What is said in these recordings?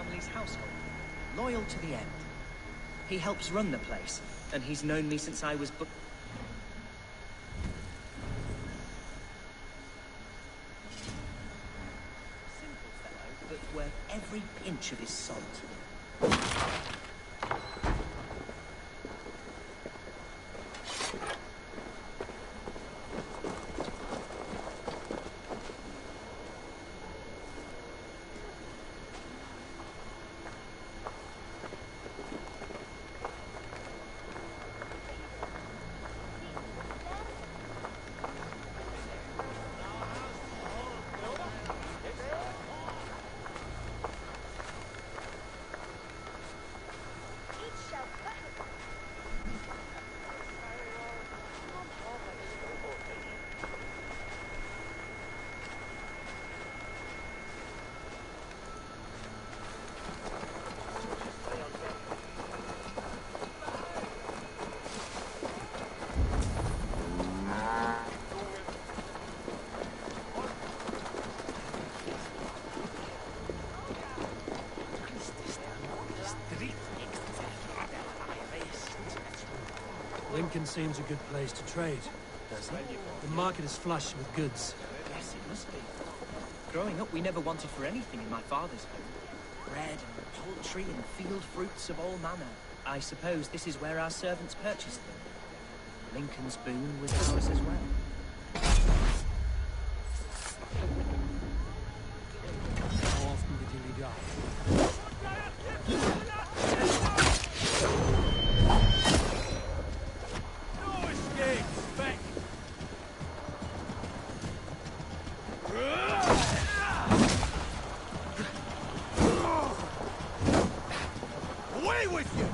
family's household, loyal to the end. He helps run the place, and he's known me since I was simple fellow, but worth every pinch of his salt. Lincoln seems a good place to trade. Does it? The market is flush with goods. Yes, it must be. Growing up, we never wanted for anything in my father's home. Bread and poultry and field fruits of all manner. I suppose this is where our servants purchased them. Lincoln's boon was ours as well. How often did you leave your house? Away with you!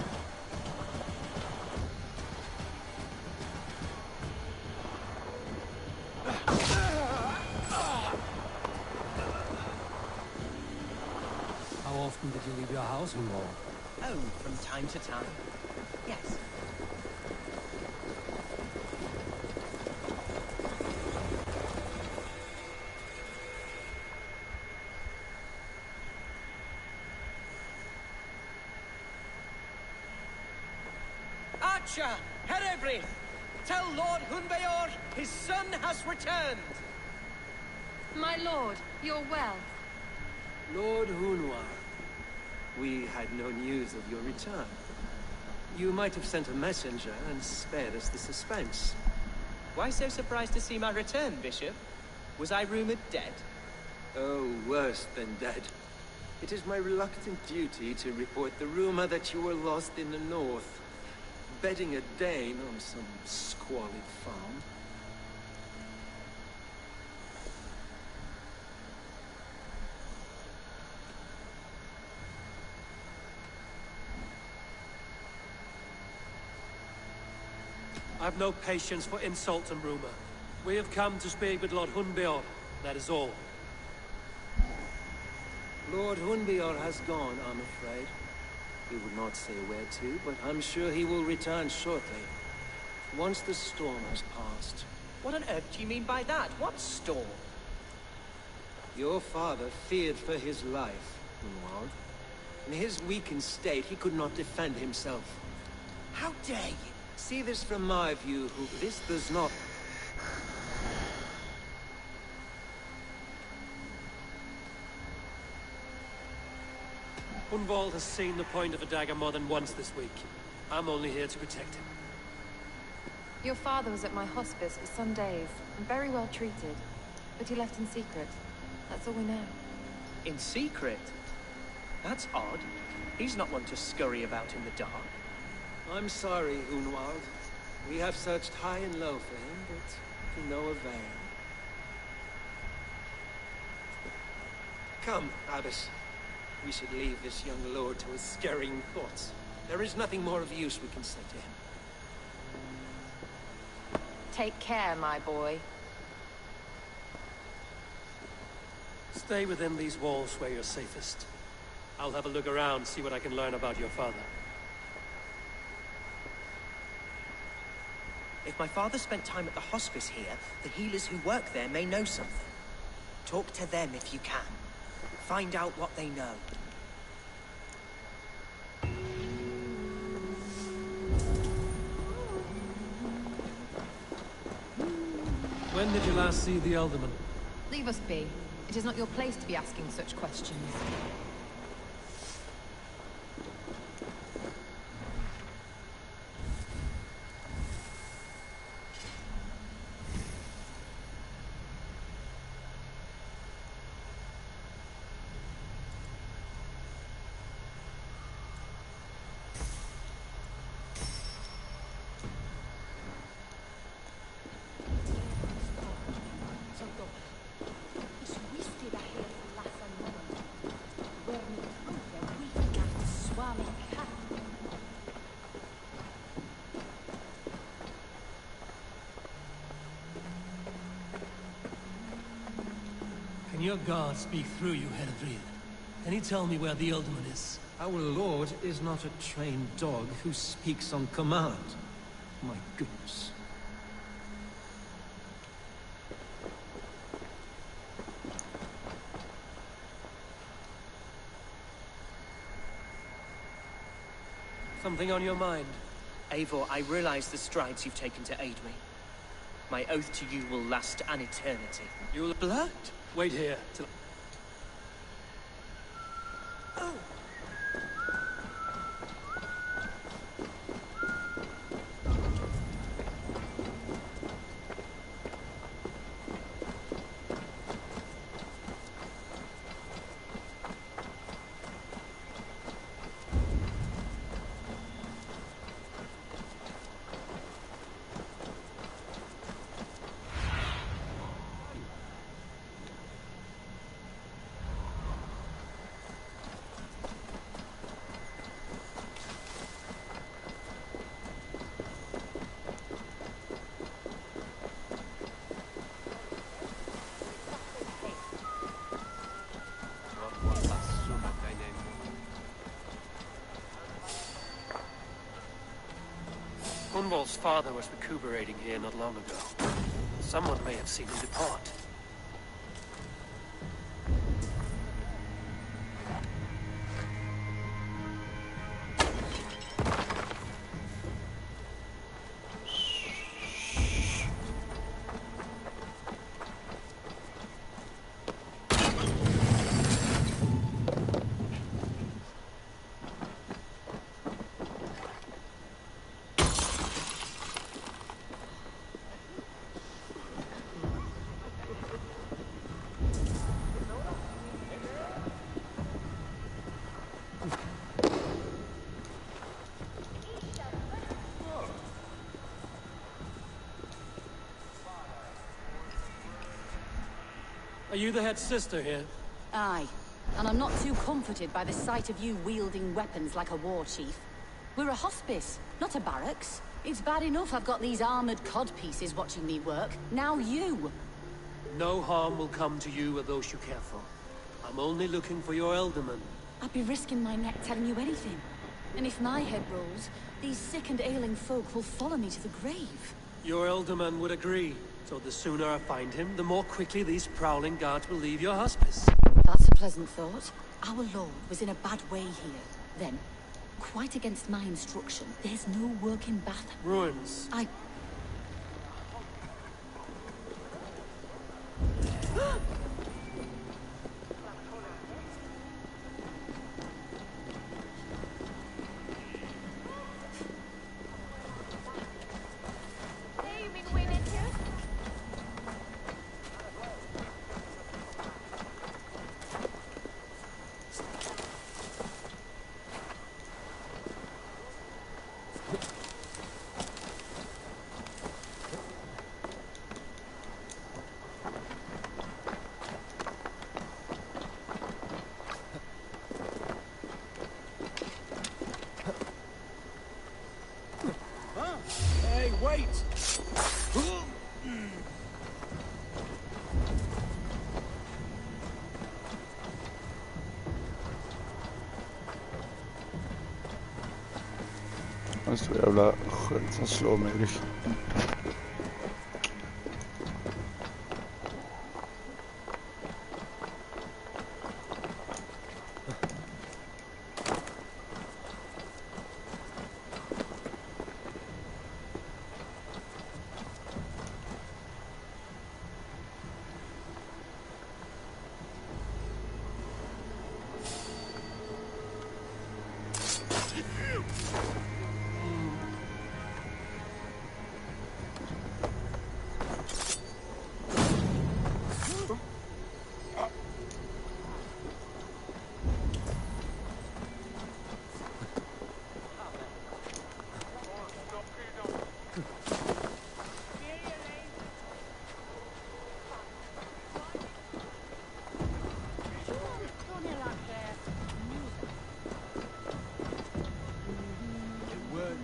How often did you leave your house, Hunwald? Oh, from time to time. Yes. Archer, Herebri, tell Lord Hunbeor his son has returned. My lord, you're well. Lord Hunwar, we had no news of your return. You might have sent a messenger and spared us the suspense. Why so surprised to see my return, Bishop? Was I rumored dead? Oh, worse than dead. It is my reluctant duty to report the rumor that you were lost in the north, bedding a Dane on some squalid farm. I've no patience for insult and rumor. We have come to speak with Lord Hunbeor, that is all. Lord Hunbeor has gone, I'm afraid. He would not say where to, but I'm sure he will return shortly. Once the storm has passed. What on earth do you mean by that? What storm? Your father feared for his life, Hunwald. In his weakened state, he could not defend himself. How dare you? See this from my view, this does not... Hunwald has seen the point of a dagger more than once this week. I'm only here to protect him. Your father was at my hospice for some days, and very well treated. But he left in secret. That's all we know. In secret? That's odd. He's not one to scurry about in the dark. I'm sorry, Hunwald. We have searched high and low for him, but to no avail. Come, Abbess. We should leave this young lord to his scurrying thoughts. There is nothing more of use we can say to him. Take care, my boy. Stay within these walls where you're safest. I'll have a look around, see what I can learn about your father. If my father spent time at the hospice here, the healers who work there may know something. Talk to them if you can. Find out what they know. When did you last see the Elderman? Leave us be. It is not your place to be asking such questions. Can your guard speak through you, Heredrid? Can he tell me where the Elderman is? Our lord is not a trained dog who speaks on command. My goodness. Something on your mind? Eivor, I realize the strides you've taken to aid me. My oath to you will last an eternity. You'll... Blood? Wait here till... Gunval's father was recuperating here not long ago. Someone may have seen him depart. Are you the head sister here? Aye, and I'm not too comforted by the sight of you wielding weapons like a war chief. We're a hospice, not a barracks. It's bad enough I've got these armored codpieces watching me work. Now you! No harm will come to you or those you care for. I'm only looking for your Elderman. I'd be risking my neck telling you anything. And if my head rolls, these sick and ailing folk will follow me to the grave. Your Elderman would agree. So the sooner I find him, the more quickly these prowling guards will leave your hospice. That's a pleasant thought. Our lord was in a bad way here. Then, quite against my instruction, there's no work in Bath. Ruins. Hey, wait! Det är så jävla skönt som slår mig i ryggen.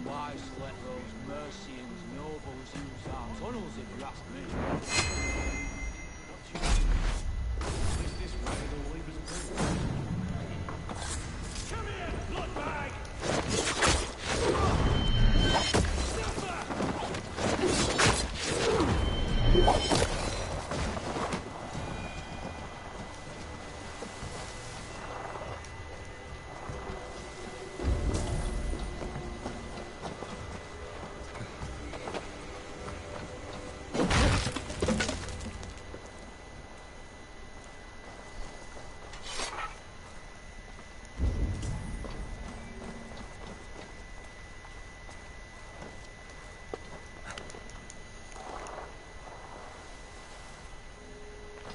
wise to let those Mercians nobles use our tunnels, if you ask me. What do you think? Is this way they'll leave us through? Come here, bloodbag!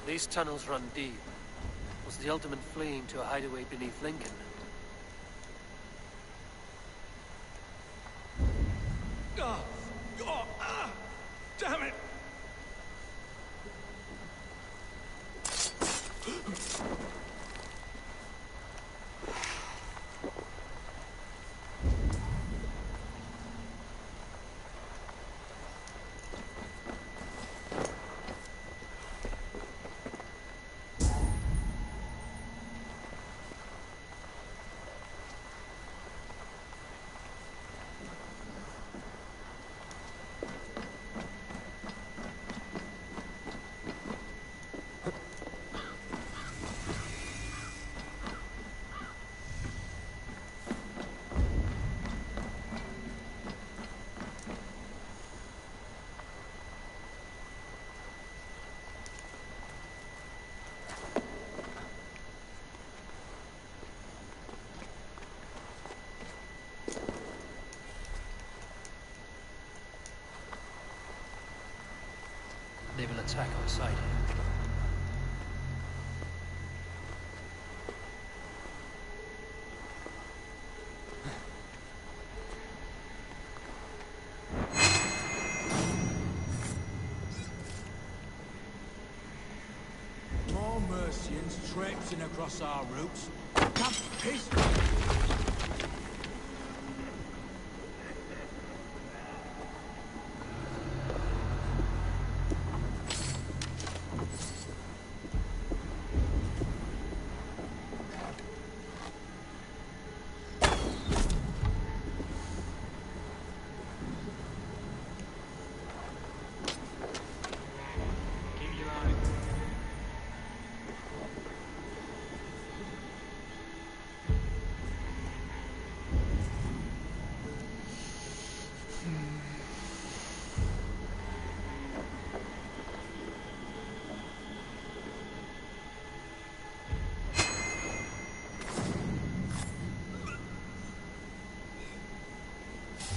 These tunnels run deep. Was the ultimate fleeing to a hideaway beneath Lincoln? Damn it! They will attack our side. More Mercians traipsing across our routes. Can't piss.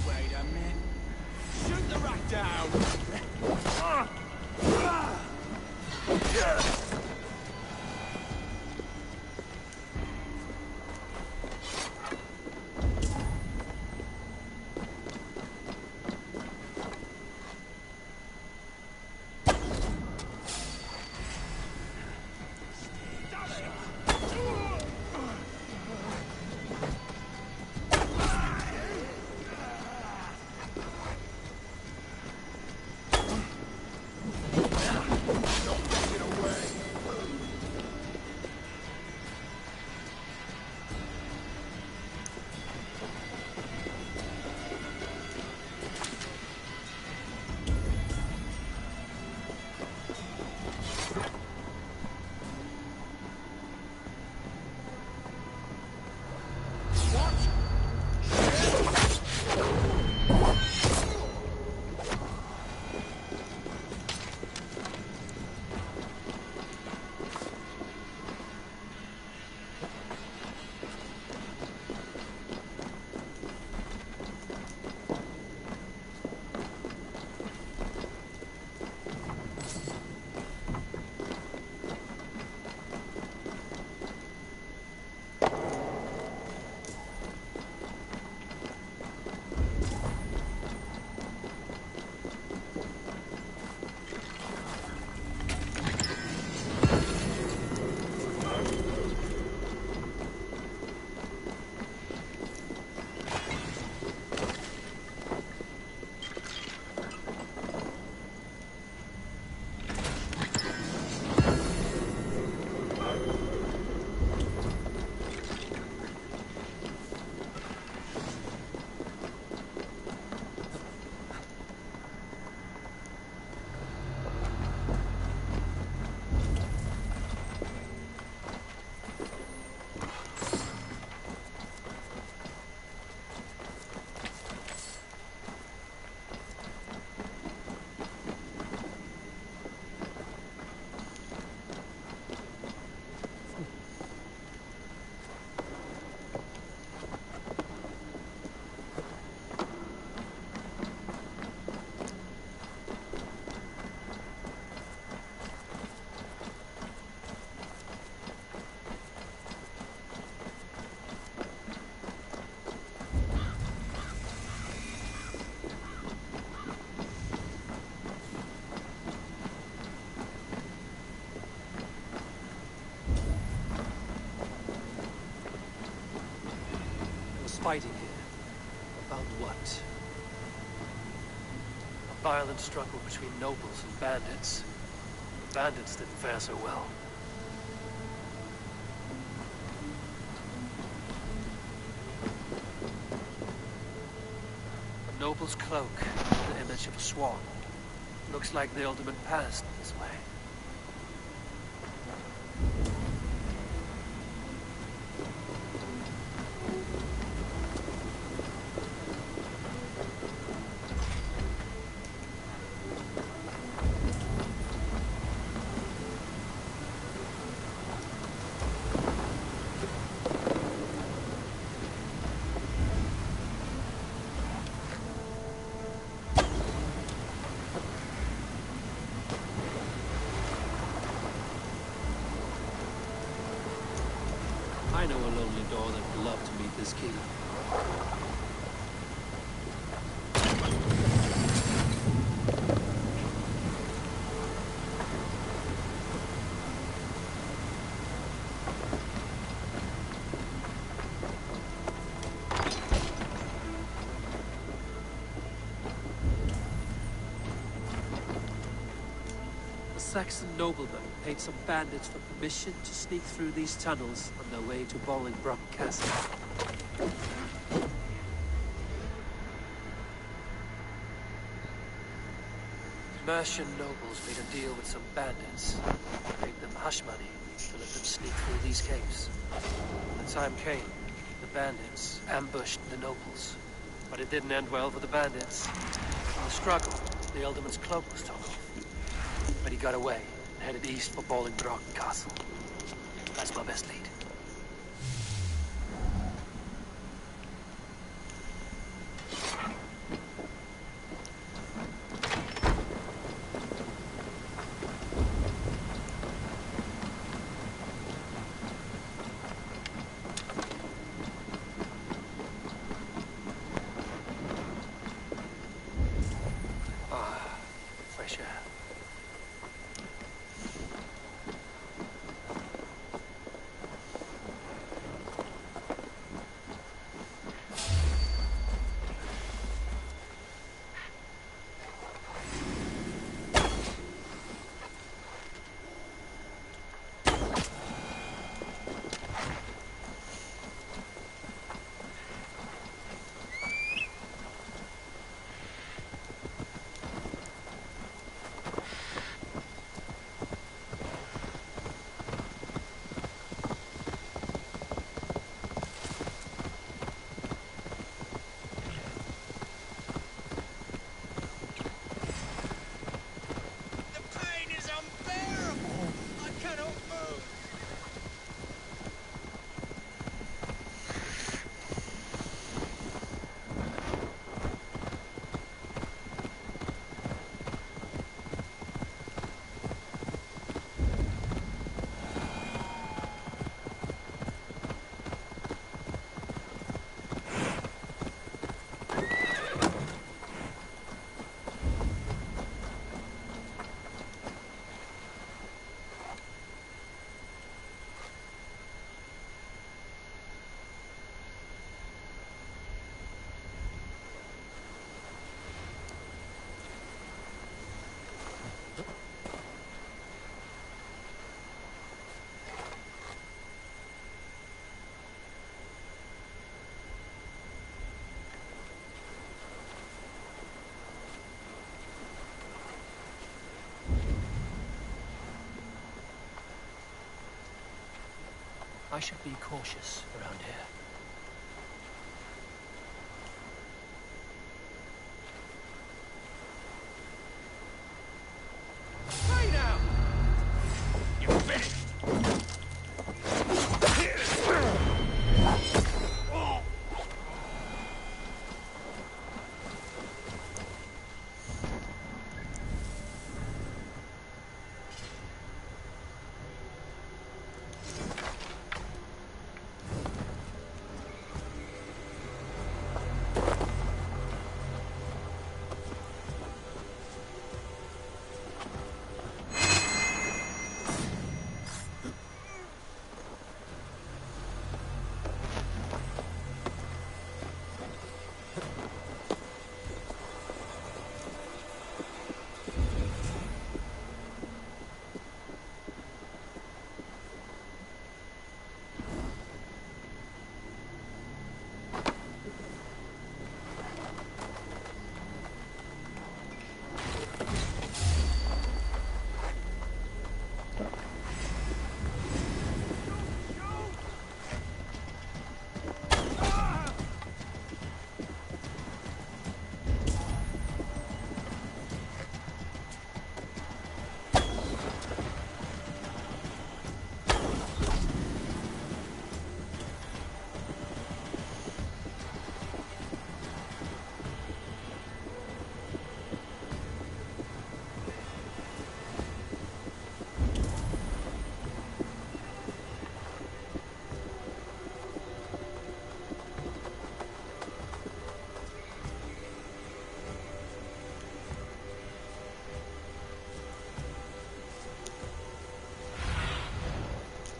Wait a minute. Shoot the rat down! fighting here. About what? A violent struggle between nobles and bandits. The bandits didn't fare so well. A noble's cloak, the image of a swan. Looks like the alderman passed this way. I know a lonely door that would love to meet this key. A Saxon nobleman paid some bandits for permission to sneak through these tunnels on their way to Bolingbroke Castle. Mercian nobles made a deal with some bandits, paid them hush money to let them sneak through these caves. When the time came, the bandits ambushed the nobles. But it didn't end well for the bandits. In the struggle, the Ealdorman's cloak was torn off. But he got away and headed east for Bolingbroke Castle. That's my best lead. Fresh air. I should be cautious around here. Hey now! You're finished!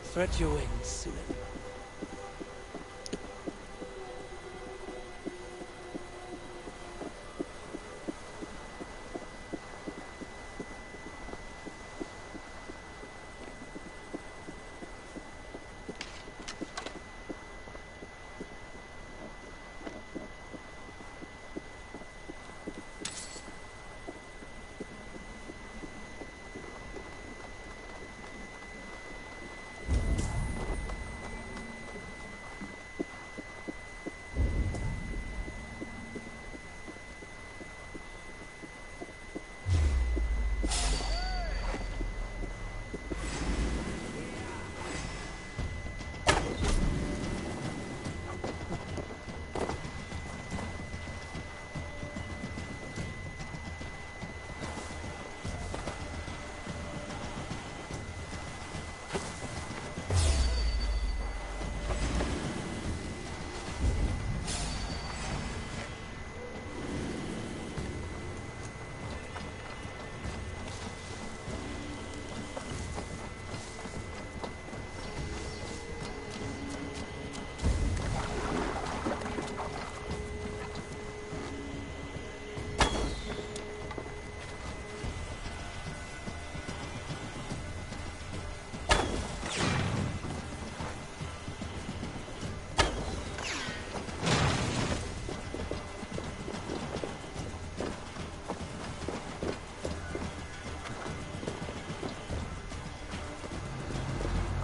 Spread your wings, Susan.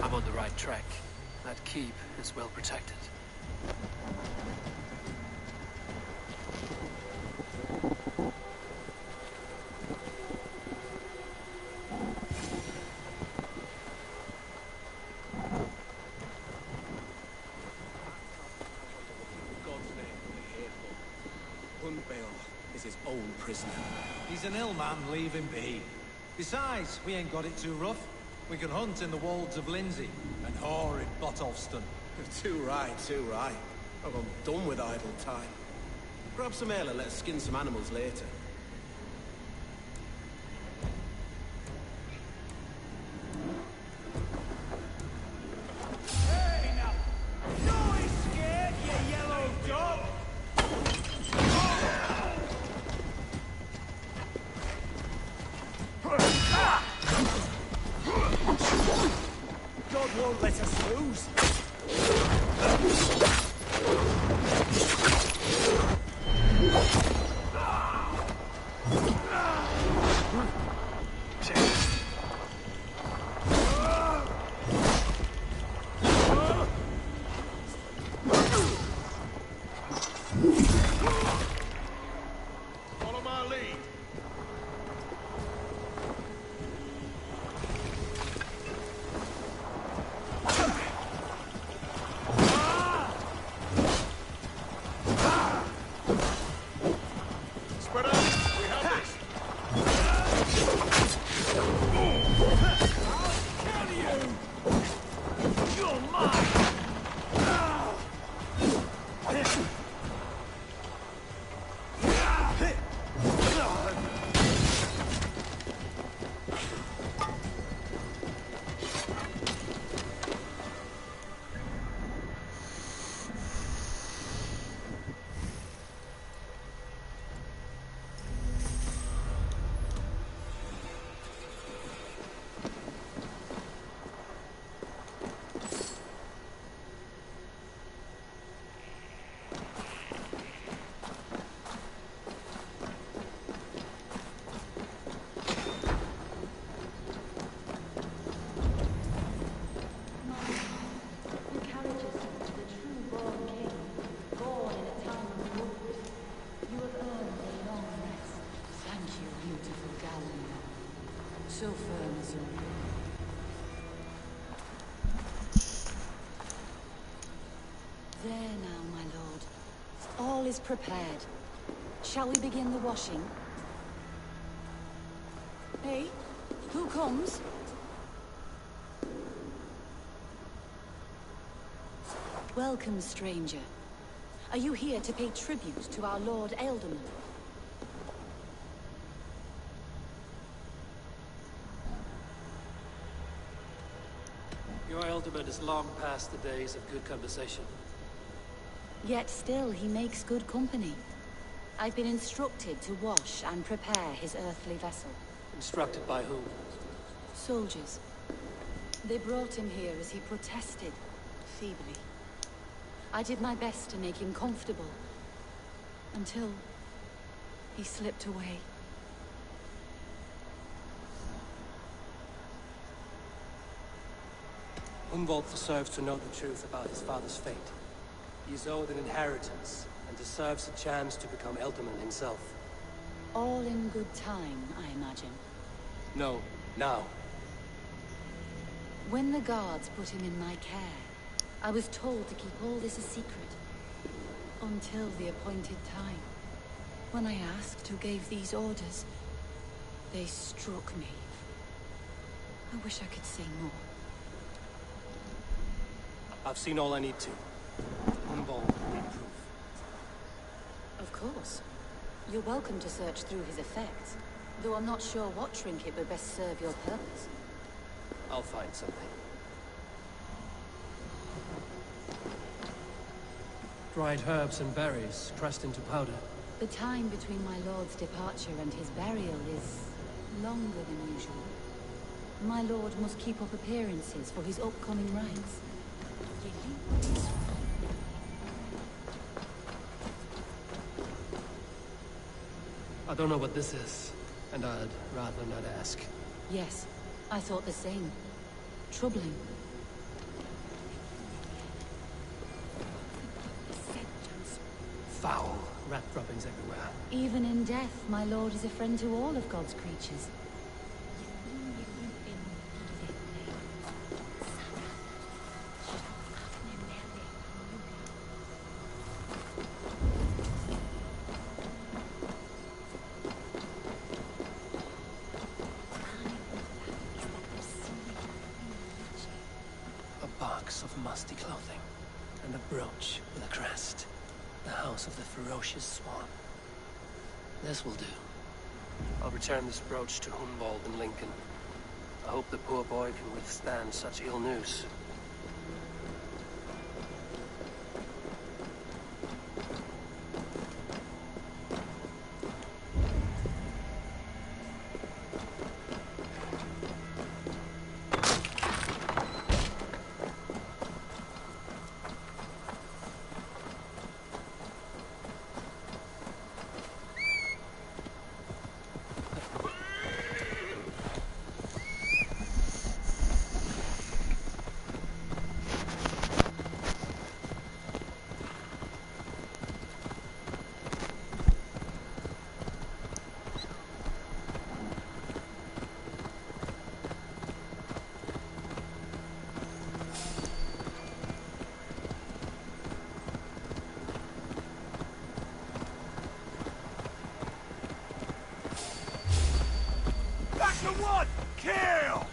I'm on the right track. That keep is well protected. Is his own prisoner. He's an ill man, leave him be. Besides, we ain't got it too rough. We can hunt in the wolds of Lindsay and whore in Botolston. Too right, too right. I'm done with idle time. Grab some ale and let's skin some animals later. Hey now! No, he's scared, you yellow dog! God won't let us lose. Follow my lead. Spread out. We have this. I'll kill you! You're mine! So firm as your will. There now, my lord. All is prepared. Shall we begin the washing? Hey, who comes? Welcome, stranger. Are you here to pay tribute to our Lord Ealdorman? Your Elderman is long past the days of good conversation. Yet still he makes good company. I've been instructed to wash and prepare his earthly vessel. Instructed by whom? Soldiers. They brought him here as he protested, feebly. I did my best to make him comfortable, until he slipped away. Humboldt deserves to know the truth about his father's fate. He is owed an inheritance, and deserves a chance to become Elderman himself. All in good time, I imagine. No, now. When the guards put him in my care, I was told to keep all this a secret. Until the appointed time. When I asked who gave these orders, they struck me. I wish I could say more. I've seen all I need to. Humboldt will need proof. Of course. You're welcome to search through his effects, though I'm not sure what trinket would best serve your purpose. I'll find something. Dried herbs and berries, pressed into powder. The time between my lord's departure and his burial is longer than usual. My lord must keep up appearances for his upcoming rites. I don't know what this is, and I'd rather not ask. Yes, I thought the same. Troubling. Foul. Rat droppings everywhere. Even in death, my lord is a friend to all of God's creatures. A box of musty clothing, and a brooch with a crest. The house of the ferocious swan. This will do. I'll return this brooch to Humboldt and Lincoln. I hope the poor boy can withstand such ill news. One! Kill!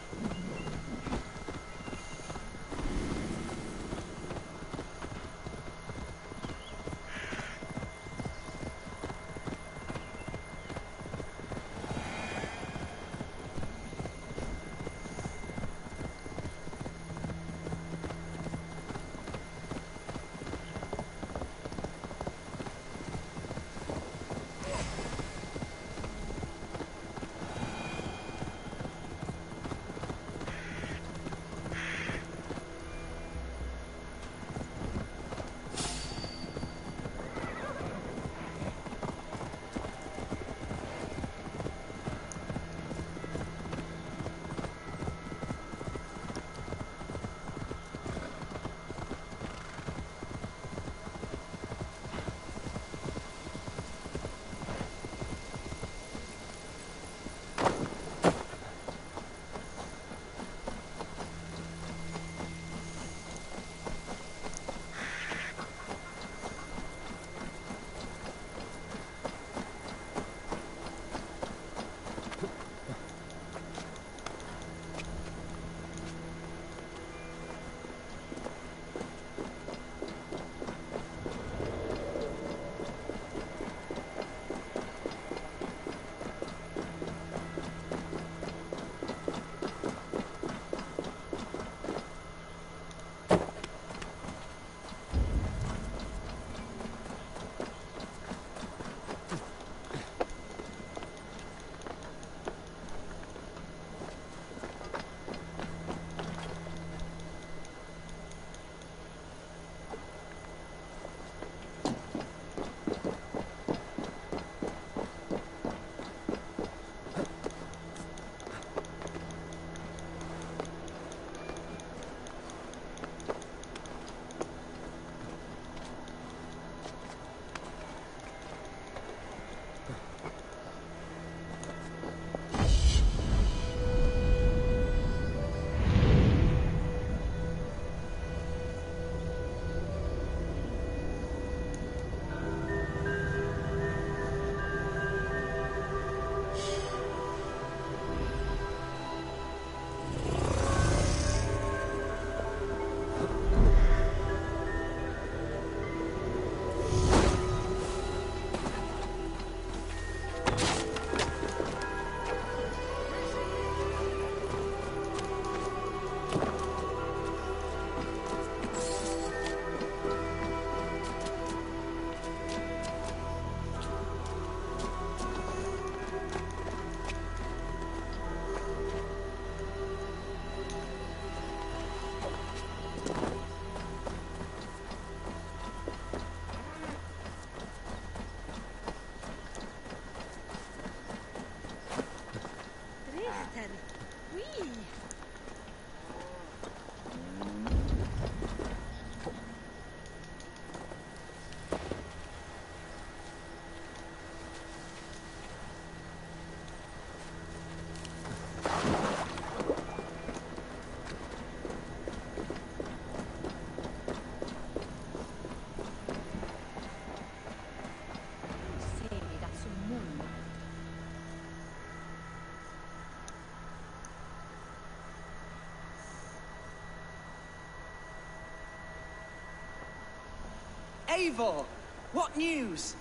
Eivor! What news?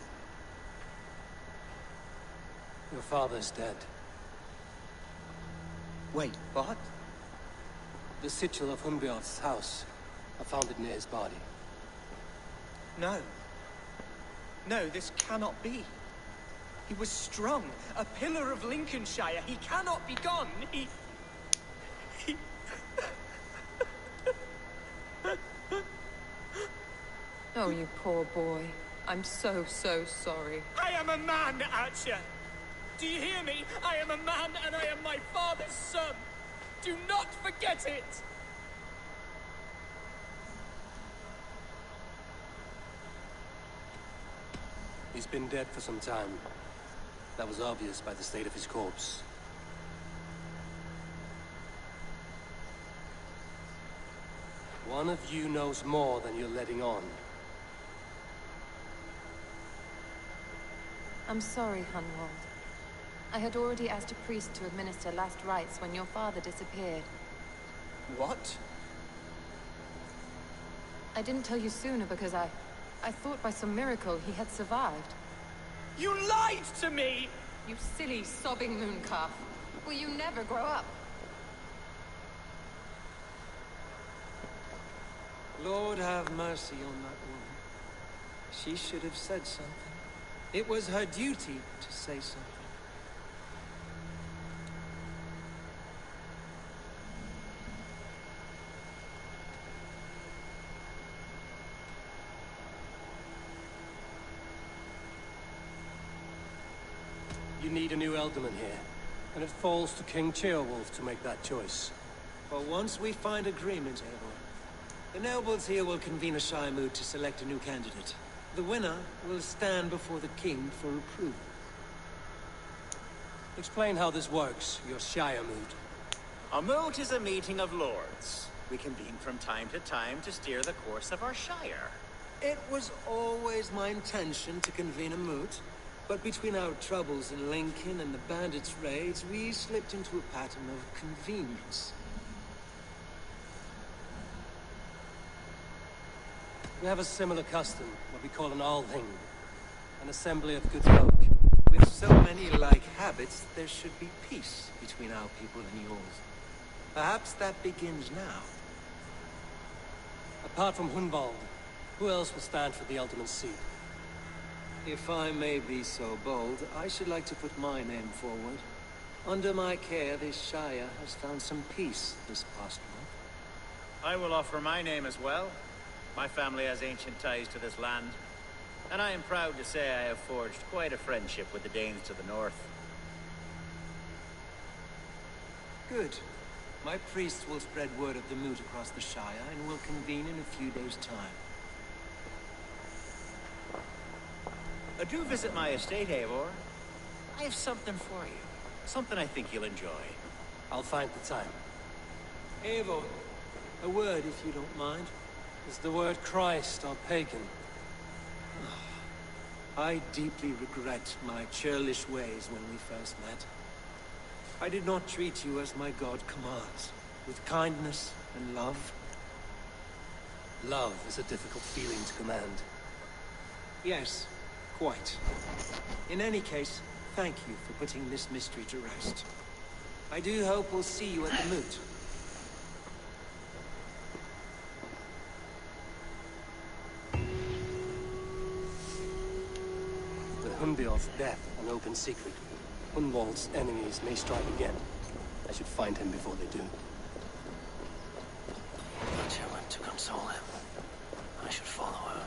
Your father's dead. Wait, what? The sigil of Hunbjorn's house. I found it near his body. No. No, this cannot be. He was strong, a pillar of Lincolnshire. He cannot be gone. He... Oh, you poor boy. I'm so sorry. I am a man, Archer. Do you hear me? I am a man and I am my father's son. Do not forget it. He's been dead for some time. That was obvious by the state of his corpse. One of you knows more than you're letting on. I'm sorry, Hunwald. I had already asked a priest to administer last rites when your father disappeared. What? I didn't tell you sooner because I thought by some miracle he had survived. You lied to me! You silly, sobbing mooncalf. Will you never grow up? Lord have mercy on that woman. She should have said something. It was her duty to say something. You need a new Elderman here, and it falls to King Ceolwulf to make that choice. But once we find agreement, Eivor, the nobles here will convene a Shire moot to select a new candidate. The winner will stand before the king for approval. Explain how this works, your Shire moot. A moot is a meeting of lords. We convene from time to time to steer the course of our Shire. It was always my intention to convene a moot, but between our troubles in Lincoln and the bandits' raids, we slipped into a pattern of convenience. We have a similar custom, what we call an Althing, an assembly of good folk. With so many like habits, there should be peace between our people and yours. Perhaps that begins now. Apart from Hunwald, who else will stand for the Elderman's seat? If I may be so bold, I should like to put my name forward. Under my care, this Shire has found some peace this past month. I will offer my name as well. My family has ancient ties to this land, and I am proud to say I have forged quite a friendship with the Danes to the north. Good. My priests will spread word of the moot across the Shire, and will convene in a few days' time. Do visit my estate, Eivor. I have something for you. Something I think you'll enjoy. I'll find the time. Eivor, a word if you don't mind. Is the word Christ or pagan? I deeply regret my churlish ways when we first met. I did not treat you as my god commands, with kindness and love. Love is a difficult feeling to command. Yes, quite. In any case, thank you for putting this mystery to rest. I do hope we'll see you at the moot. With Hunbjorn's death an open secret, Hunwald's enemies may strike again. I should find him before they do. Tell him to console him. I should follow her.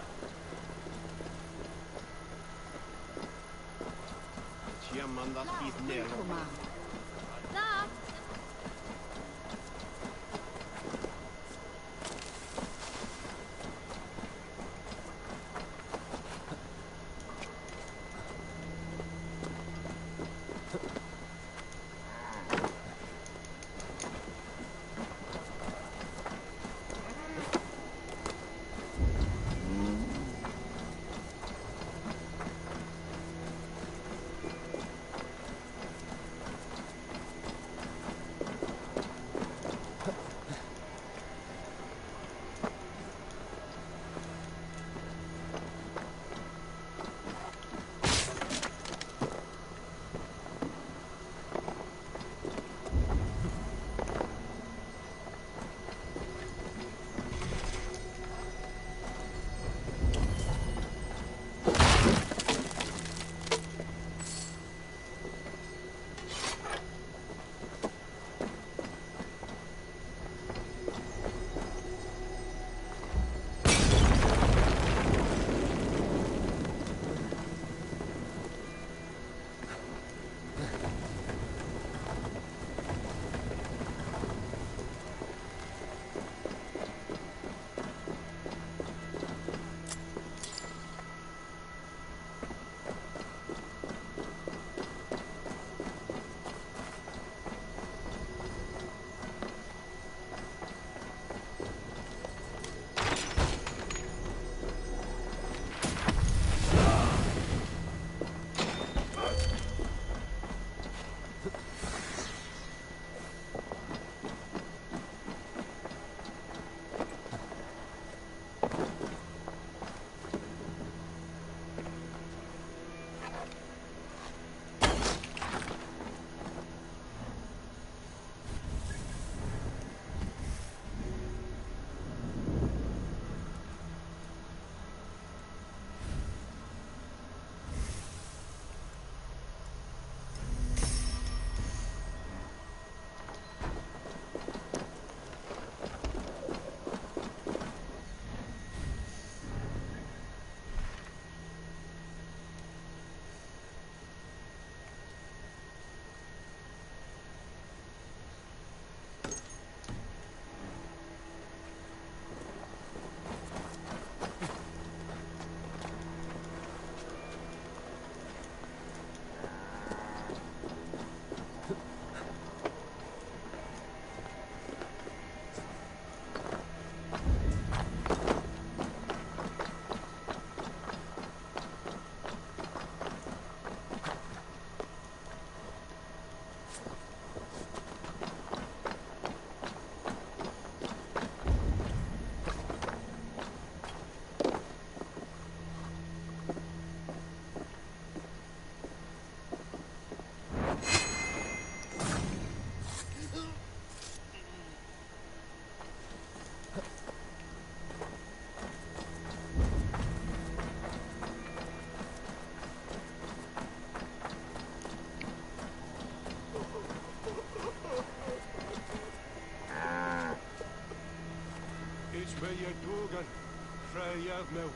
you have no...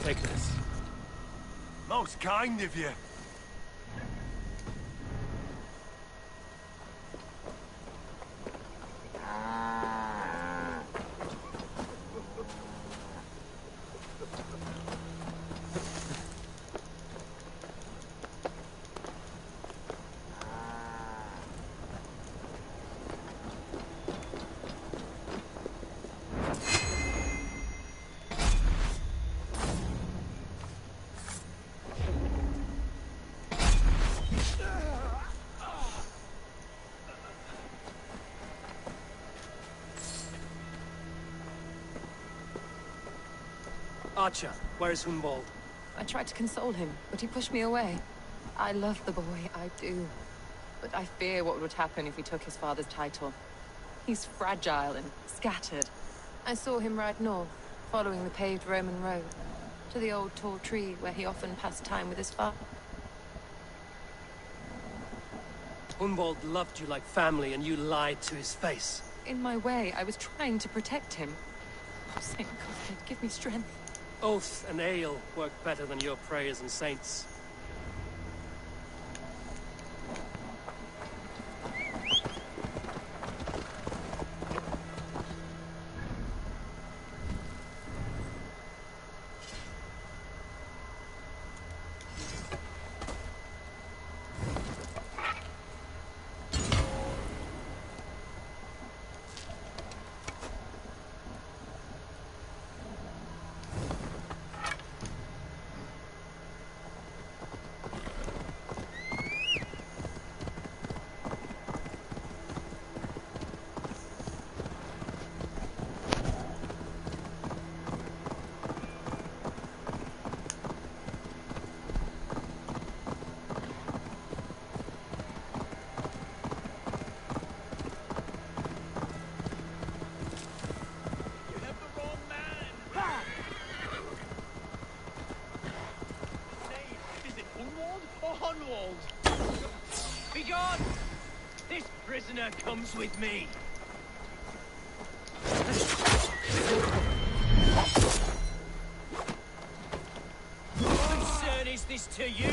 Take this. Most kind of you. Archer, where is Hunwald? I tried to console him, but he pushed me away. I love the boy, I do. But I fear what would happen if he took his father's title. He's fragile and scattered. I saw him ride north, following the paved Roman road, to the old tall tree where he often passed time with his father. Hunwald loved you like family, and you lied to his face. In my way, I was trying to protect him. Oh, Saint Cuthbert, give me strength. Oath and ale work better than your prayers and saints. Begone! This prisoner comes with me. What concern is this to you?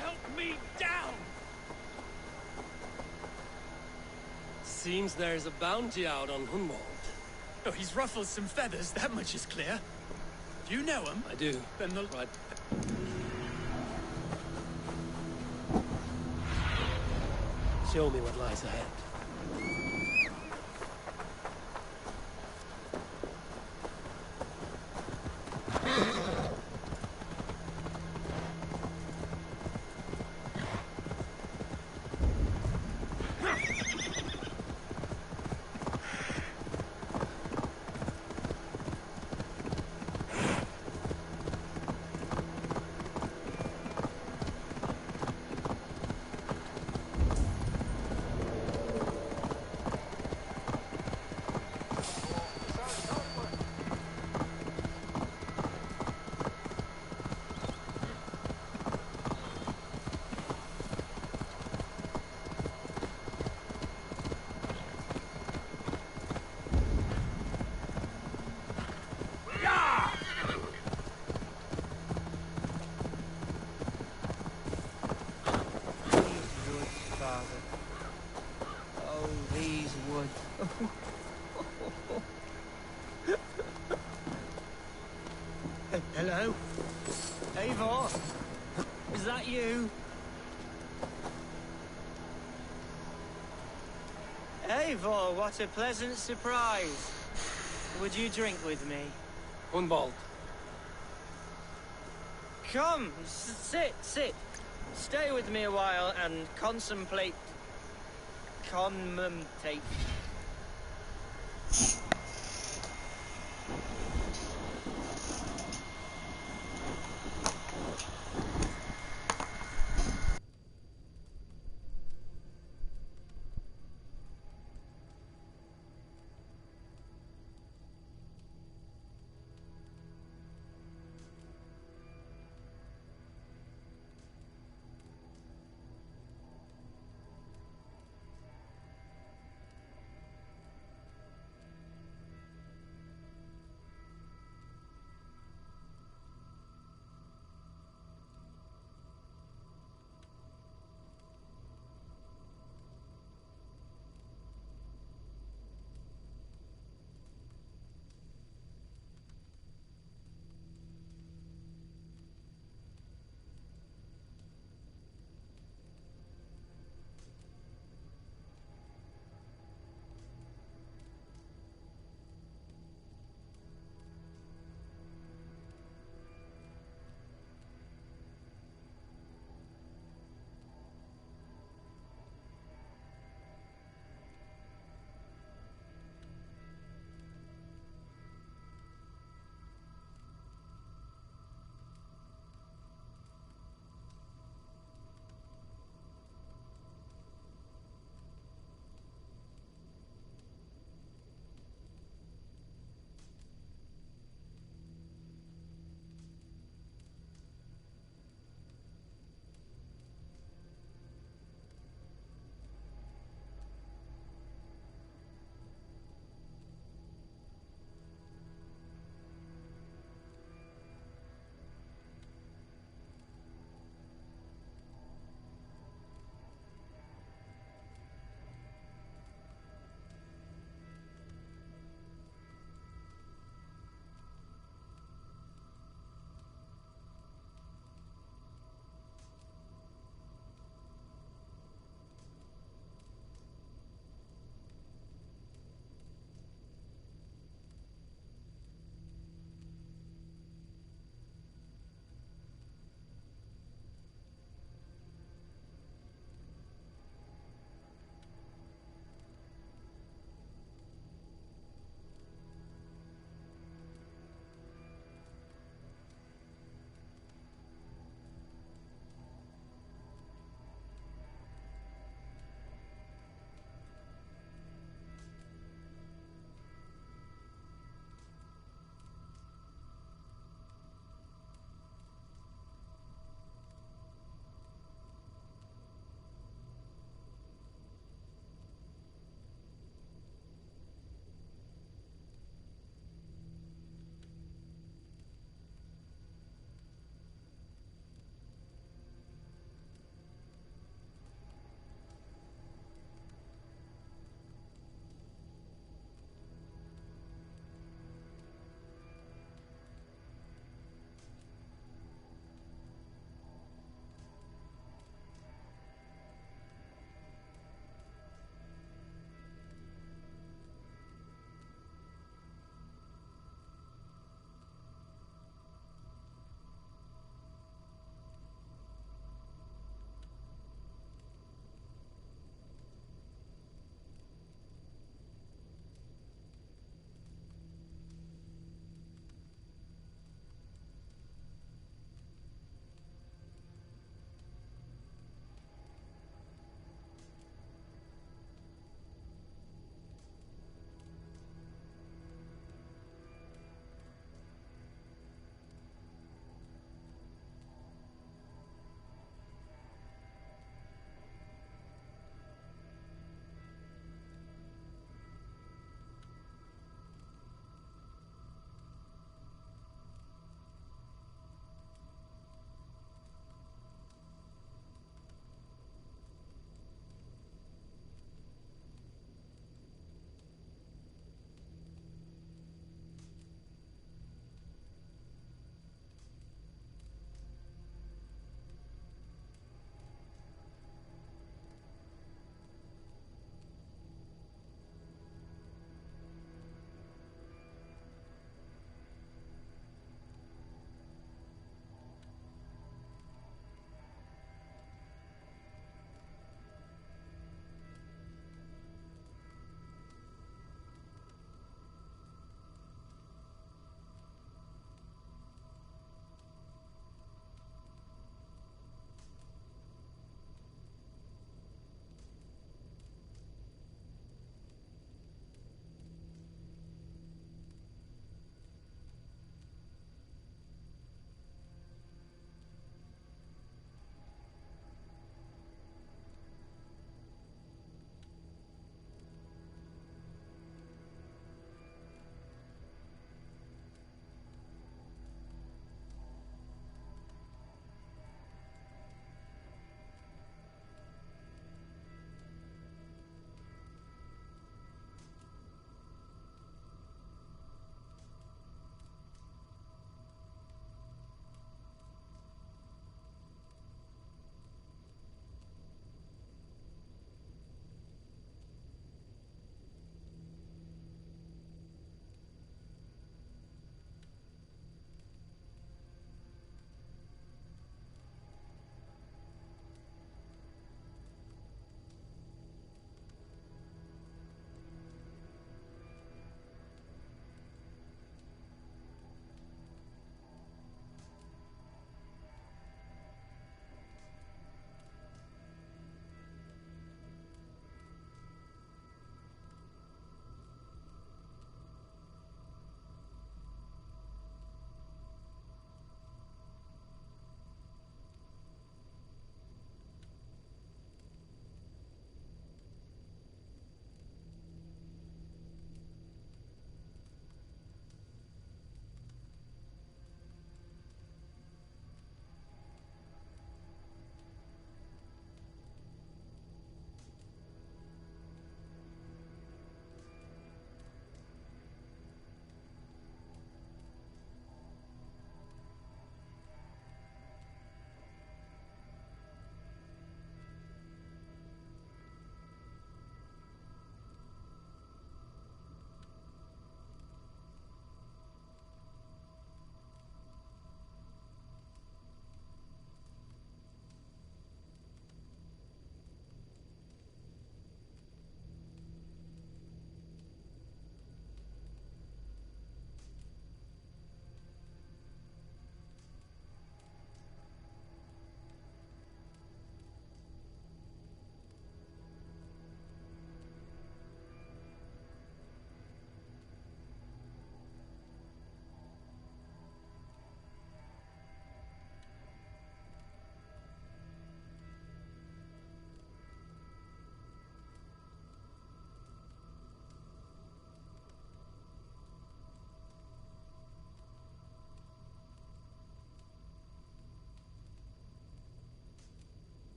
Help me down! Seems there's a bounty out on Hunwald. Oh, he's ruffled some feathers, that much is clear. Do you know him? I do. Then the... Right. Show me what lies ahead. Hello? Eivor? Is that you? Eivor, what a pleasant surprise. Would you drink with me? Hunwald. Come, sit. Stay with me a while and contemplate... Commentate.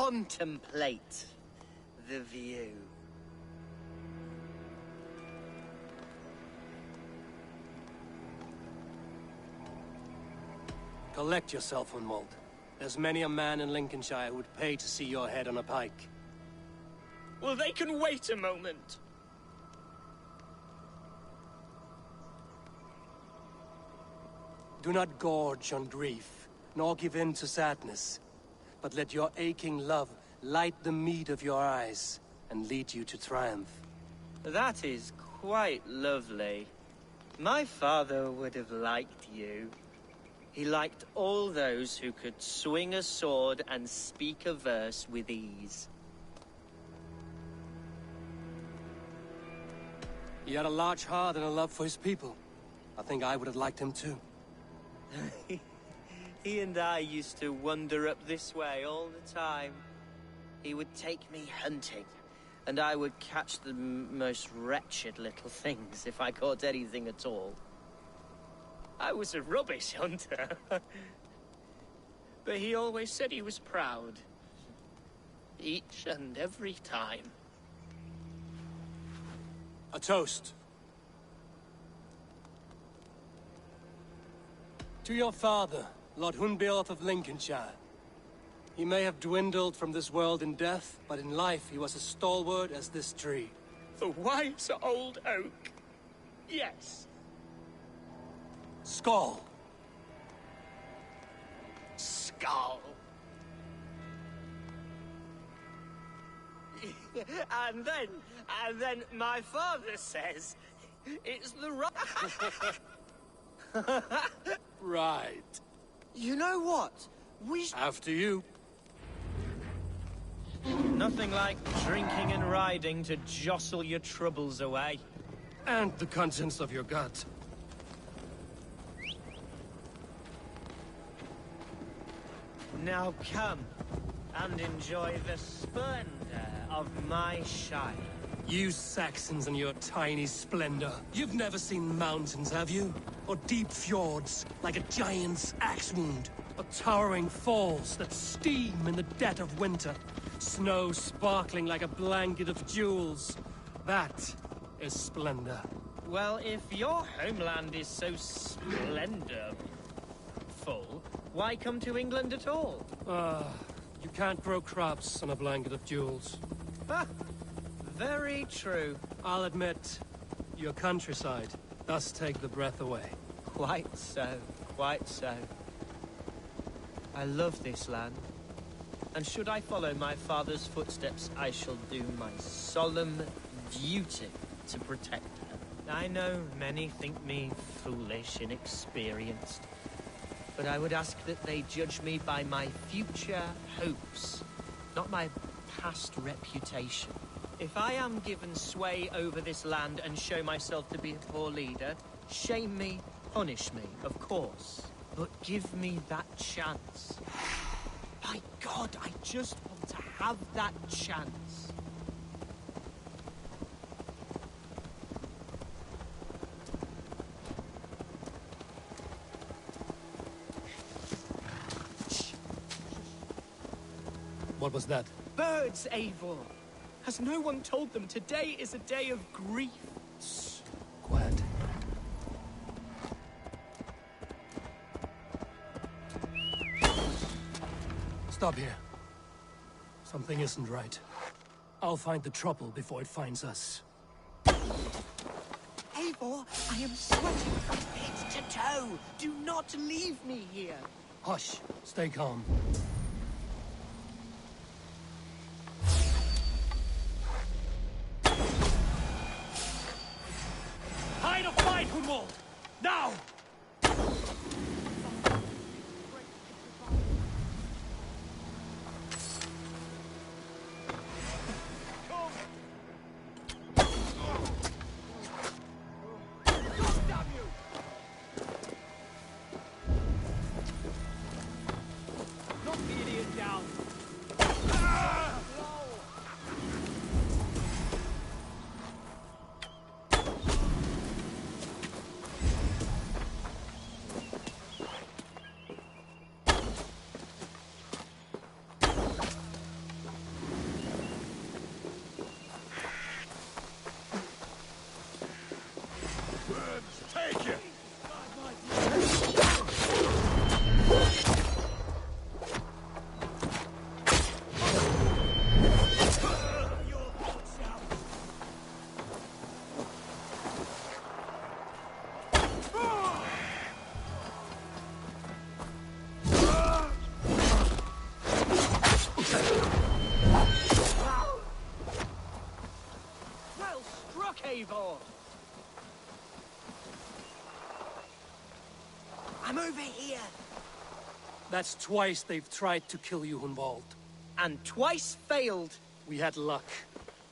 contemplate the view. Collect yourself, Hunwald. There's many a man in Lincolnshire who would pay to see your head on a pike. Well, they can wait a moment. Do not gorge on grief, nor give in to sadness, but let your aching love light the mead of your eyes and lead you to triumph. That is quite lovely. My father would have liked you. He liked all those who could swing a sword and speak a verse with ease. He had a large heart and a love for his people. I think I would have liked him too. He and I used to wander up this way all the time. He would take me hunting, and I would catch the most wretched little things if I caught anything at all. I was a rubbish hunter. But he always said he was proud. Each and every time. A toast. To your father, Lord Hunbeorth of Lincolnshire. He may have dwindled from this world in death, but in life he was as stalwart as this tree. The wise old oak. Yes. Skull. Skull. and then my father says it's the right. Right. You know what? After you. Nothing like drinking and riding to jostle your troubles away. And the contents of your gut. Now come and enjoy the splendor of my shire. You Saxons and your tiny splendor. You've never seen mountains, have you? Or deep fjords, like a giant's axe wound? Or towering falls that steam in the dead of winter? Snow sparkling like a blanket of jewels? That is splendor. Well, if your homeland is so splendorful, why come to England at all? You can't grow crops on a blanket of jewels. Ah, very true. I'll admit, your countryside does take the breath away. Quite so, quite so. I love this land. And should I follow my father's footsteps, I shall do my solemn duty to protect her. I know many think me foolish, inexperienced. But I would ask that they judge me by my future hopes, not my past reputation. If I am given sway over this land and show myself to be a poor leader, shame me, punish me, of course. But give me that chance. My God, I just want to have that chance. What was that? Birds, Eivor! Has no one told them today is a day of grief? Shh. Quiet. Stop here. Something isn't right. I'll find the trouble before it finds us. Eivor, I am sweating from head to toe. Do not leave me here. Hush. Stay calm. Hide or fight, Hunwald! Now! over here! That's twice they've tried to kill you, Hunwald. And twice failed. We had luck.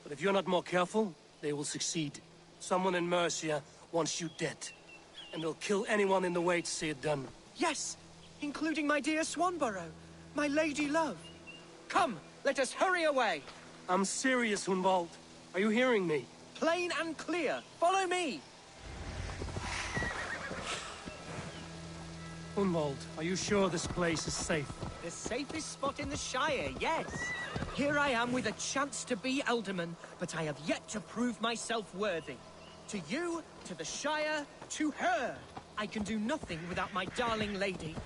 But if you're not more careful, they will succeed. Someone in Mercia wants you dead. And they'll kill anyone in the way to see it done. Yes, including my dear Swanborough, my lady love. Come, let us hurry away. I'm serious, Hunwald. Are you hearing me? Plain and clear. Follow me. Hunwald, are you sure this place is safe? The safest spot in the Shire, yes. Here I am with a chance to be Alderman, but I have yet to prove myself worthy. To you, to the Shire, to her. I can do nothing without my darling lady.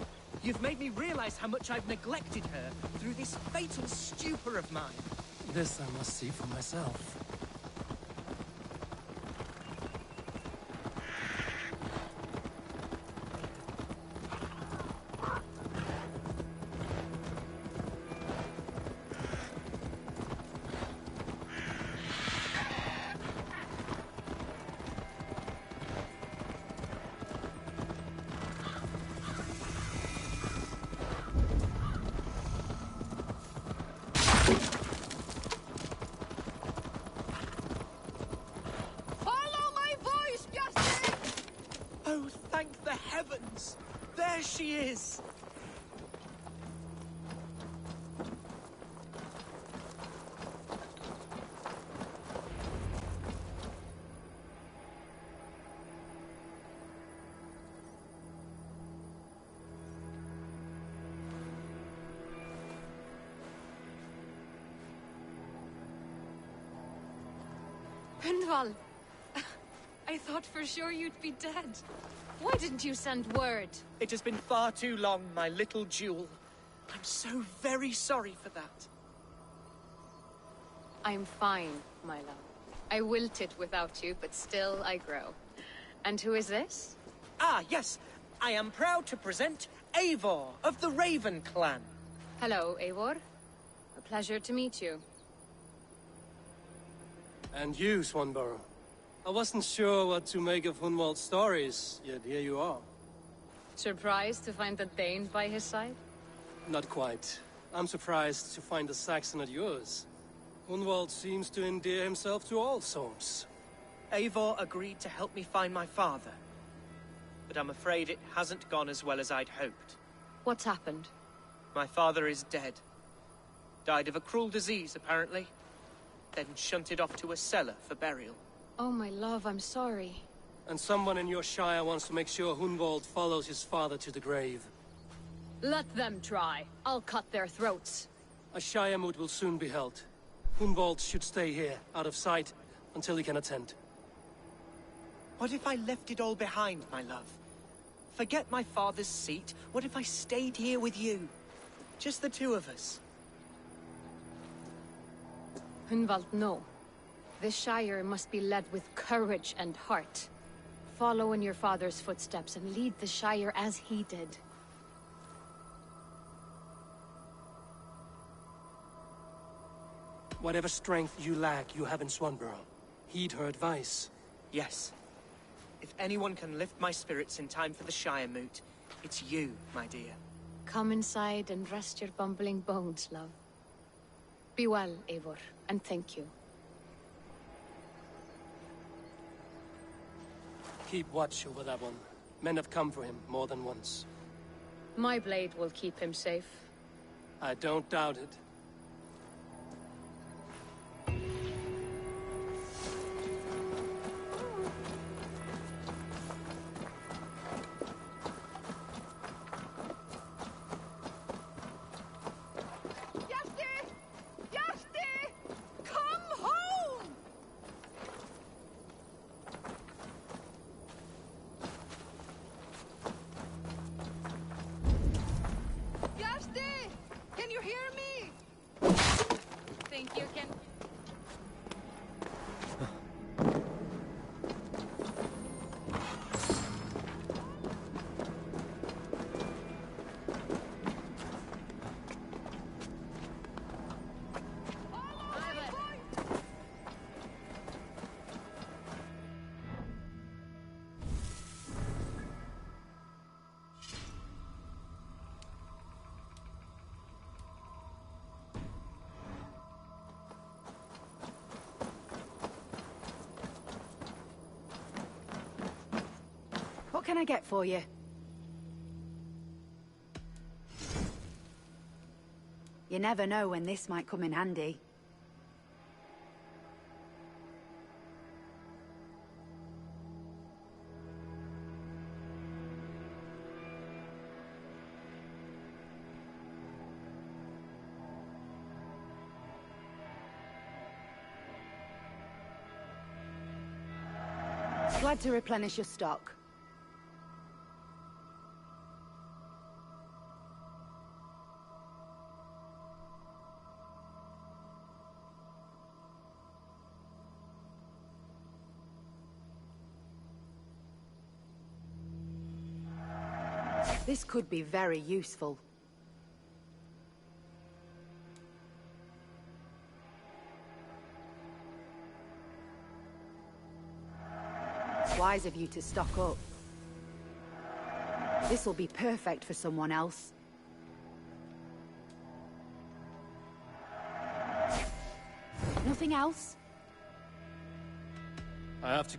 You've made me realize how much I've neglected her through this fatal stupor of mine. This I must see for myself. Oh, thank the heavens! There she is! Hunwald! I thought for sure you'd be dead. Why didn't you send word? It has been far too long, my little jewel. I'm so very sorry for that. I'm fine, my love. I wilted without you, but still I grow. And who is this? Ah, yes. I am proud to present Eivor of the Raven clan. Hello, Eivor. A pleasure to meet you. And you, Swanborough. I wasn't sure what to make of Hunwald's stories, yet here you are. Surprised to find the Dane by his side? Not quite. I'm surprised to find a Saxon at yours. Hunwald seems to endear himself to all souls. Eivor agreed to help me find my father. But I'm afraid it hasn't gone as well as I'd hoped. What's happened? My father is dead. Died of a cruel disease, apparently. Then shunted off to a cellar for burial. Oh, my love, I'm sorry. And someone in your shire wants to make sure Hunwald follows his father to the grave. Let them try. I'll cut their throats. A shire moot will soon be held. Hunwald should stay here, out of sight, until he can attend. What if I left it all behind, my love? Forget my father's seat. What if I stayed here with you? Just the two of us. Hunwald, no. This Shire must be led with courage and heart. Follow in your father's footsteps and lead the Shire as he did. Whatever strength you lack, you have in Swanborough. Heed her advice. Yes. If anyone can lift my spirits in time for the Shire moot, it's you, my dear. Come inside and rest your bumbling bones, love. Be well, Eivor, and thank you. Keep watch over that one. Men have come for him more than once. My blade will keep him safe. I don't doubt it. can I get for you? You never know when this might come in handy. Glad to replenish your stock. This could be very useful. Wise of you to stock up. This'll be perfect for someone else. Nothing else? I have to...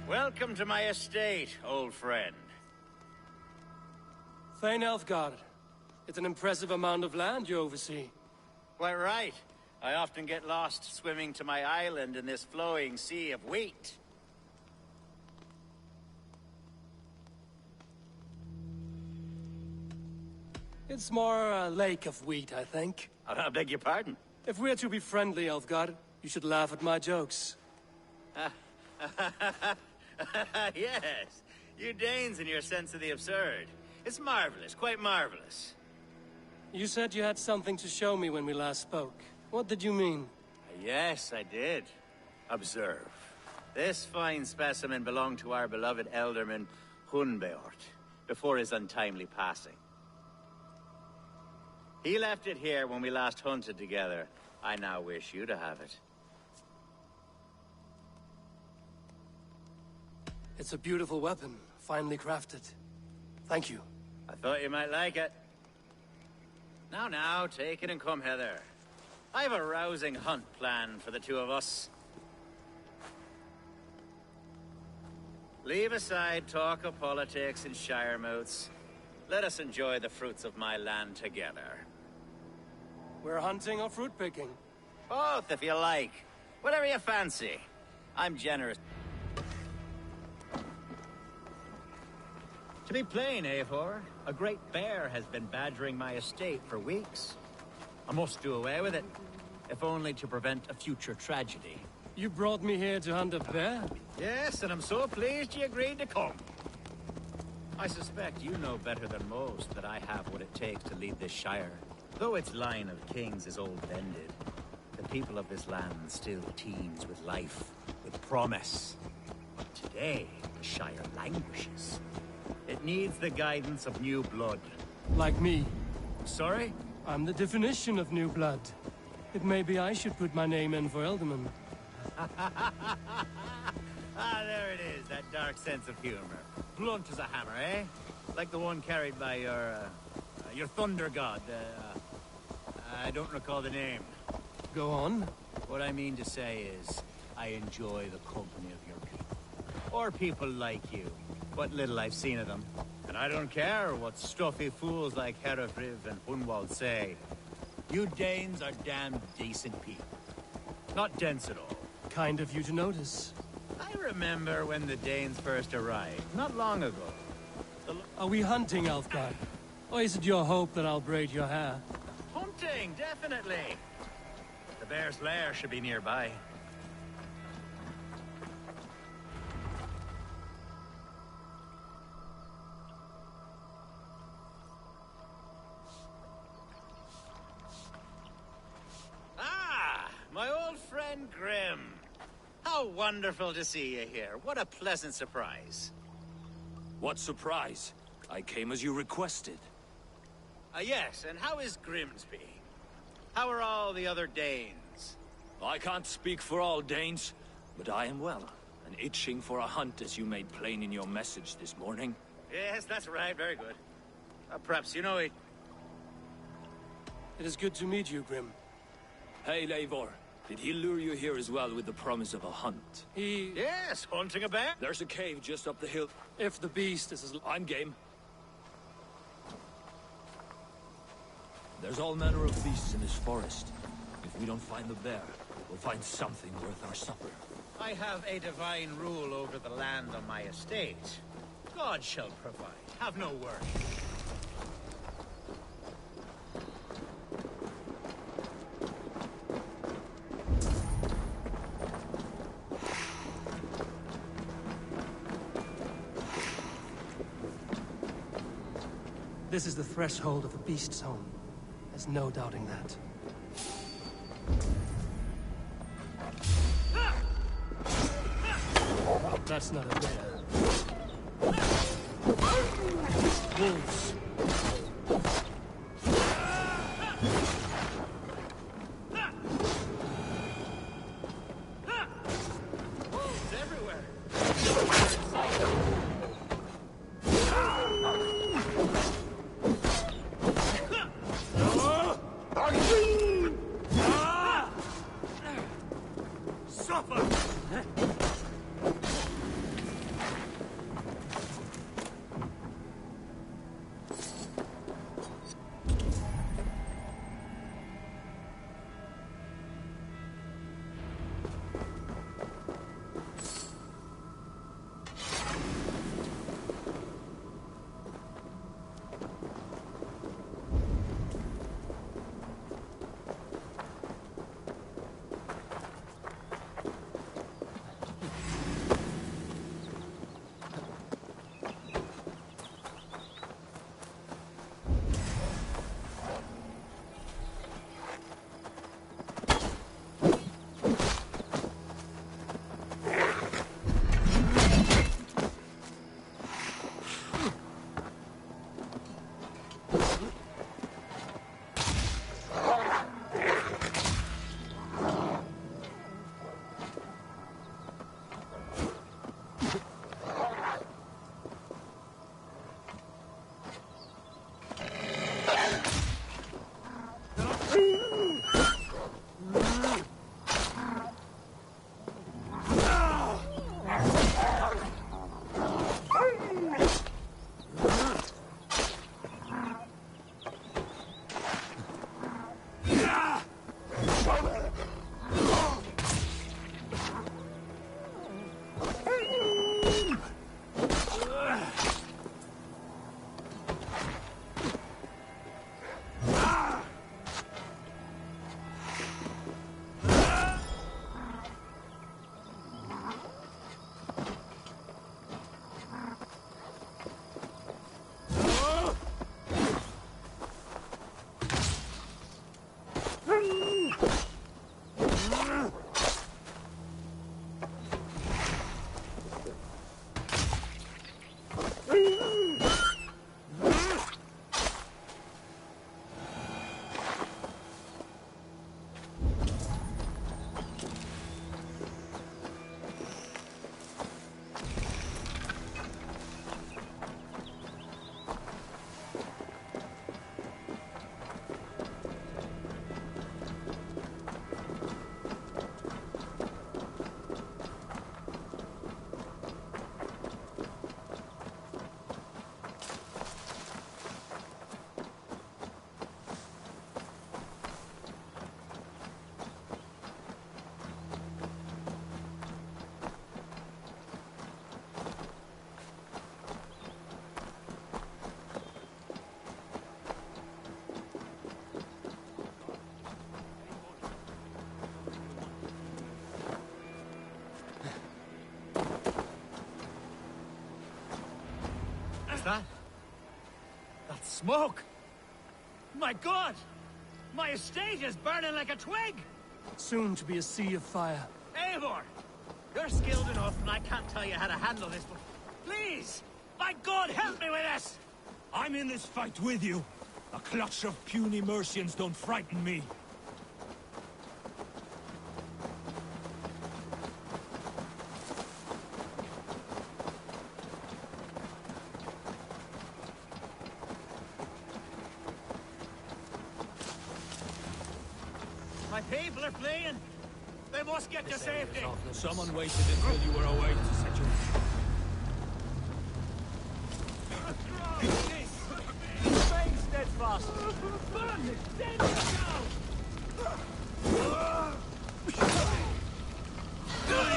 Welcome to my estate, old friend. Thane Elfgard. It's an impressive amount of land you oversee. Quite right. I often get lost swimming to my island in this flowing sea of wheat. It's more a lake of wheat, I think. I beg your pardon? If we're to be friendly, Elfgard, you should laugh at my jokes. Yes, you Danes and your sense of the absurd. It's marvelous, quite marvelous. You said you had something to show me when we last spoke. What did you mean? Yes, I did. Observe. This fine specimen belonged to our beloved elderman, Hunbeort, before his untimely passing. He left it here when we last hunted together. I now wish you to have it. It's a beautiful weapon, finely crafted. Thank you. I thought you might like it. Now, take it and come hither. I've a rousing hunt planned for the two of us. Leave aside talk of politics and shire moats. Let us enjoy the fruits of my land together. We're hunting or fruit picking? Both, if you like. Whatever you fancy. I'm generous. To be plain, Eivor, a great bear has been badgering my estate for weeks. I must do away with it, if only to prevent a future tragedy. You brought me here to hunt a bear? Yes, and I'm so pleased you agreed to come. I suspect you know better than most that I have what it takes to lead this shire. Though its line of kings is old-bended, the people of this land still teems with life, with promise. But today, the shire languishes. It needs the guidance of new blood. Like me. Sorry? I'm the definition of new blood. It may be I should put my name in for Elderman. There it is, that dark sense of humor. Blunt as a hammer, eh? Like the one carried by your thunder god. I don't recall the name. Go on. What I mean to say is, I enjoy the company of your people. Or people like you. What little I've seen of them. And I don't care what stuffy fools like Herefriv and Hunwald say. You Danes are damn decent people. Not dense at all. Kind of you to notice. I remember when the Danes first arrived, not long ago. Are we hunting, Elfgard? Or is it your hope that I'll braid your hair? Hunting, definitely. The bear's lair should be nearby. My old friend Grim. How wonderful to see you here. What a pleasant surprise. What surprise? I came as you requested. Yes, and how is Grimsby? How are all the other Danes? I can't speak for all Danes, but I am well, and itching for a hunt as you made plain in your message this morning. Yes, that's right. Very good. Perhaps you know it. It is good to meet you, Grim. Hey, Eivor. Did he lure you here as well with the promise of a hunt? Yes, hunting a bear? There's a cave just up the hill. If the beast is as... I'm game. There's all manner of beasts in this forest. If we don't find the bear, we'll find something worth our supper. I have a divine rule over the land on my estate. God shall provide. Have no worry. This is the threshold of a beast's home. There's no doubting that. That's not a bear. Wolves. Wolves everywhere. that? That smoke! My God! My estate is burning like a twig! Soon to be a sea of fire. Eivor! You're skilled enough, and I can't tell you how to handle this, but please! My God, help me with this! I'm in this fight with you. A clutch of puny Mercians don't frighten me. My people are fleeing! They must get to safety! Someone waited until you were away to set you... Remain steadfast! Burn this dead down! Die!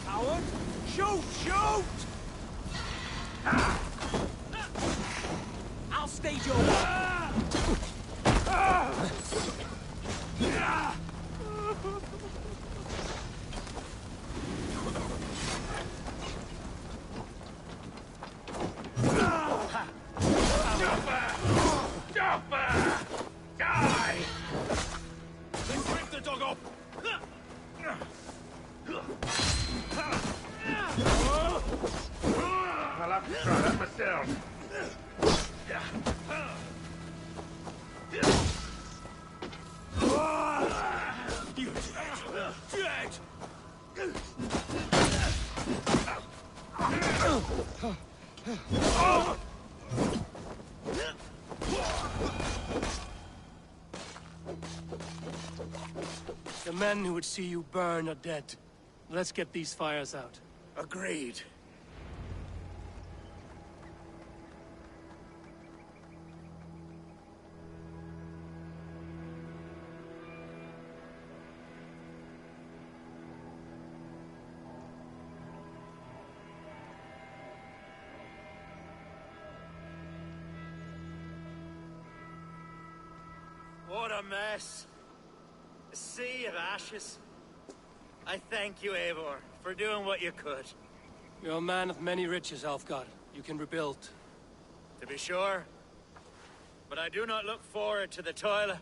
Coward! Shoot! Shoot! I'll stage your Die! Let's rip the dog up! I'll have to try that myself. You're dead! The men who would see you burn are dead. Let's get these fires out. Agreed. What a mess. A sea of ashes. I thank you, Eivor, for doing what you could. You're a man of many riches, Alfgard. You can rebuild. To be sure. But I do not look forward to the toil.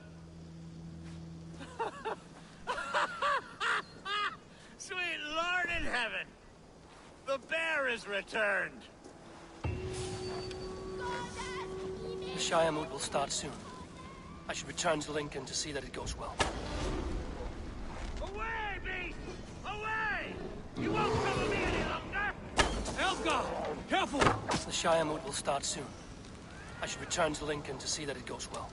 Sweet Lord in heaven! The bear is returned! The Shire moot will start soon. I should return to Lincoln to see that it goes well. Away, beast! Away! You won't trouble me any longer! Elfgar! Careful! The Shire moot will start soon. I should return to Lincoln to see that it goes well.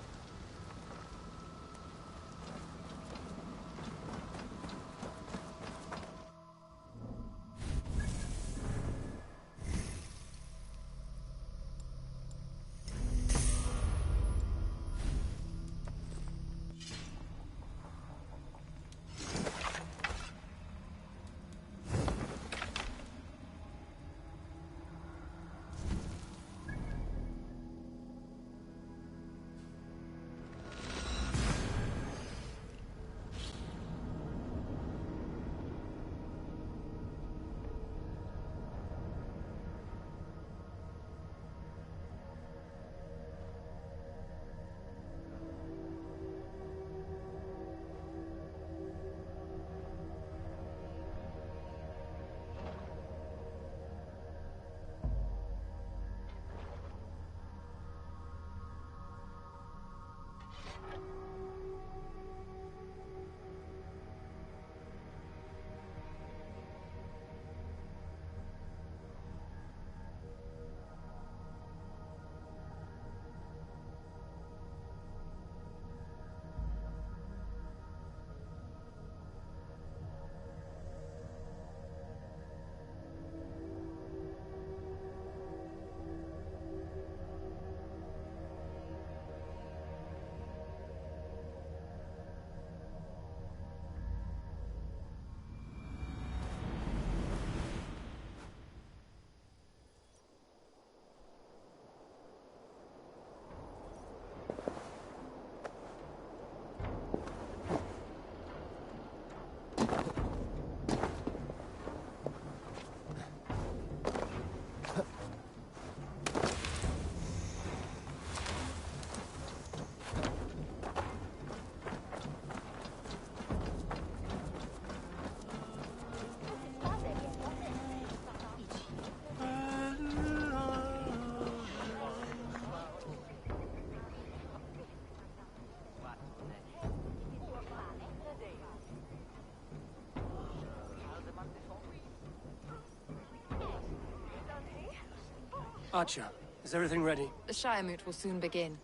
Archer, is everything ready? The Shire Moot will soon begin.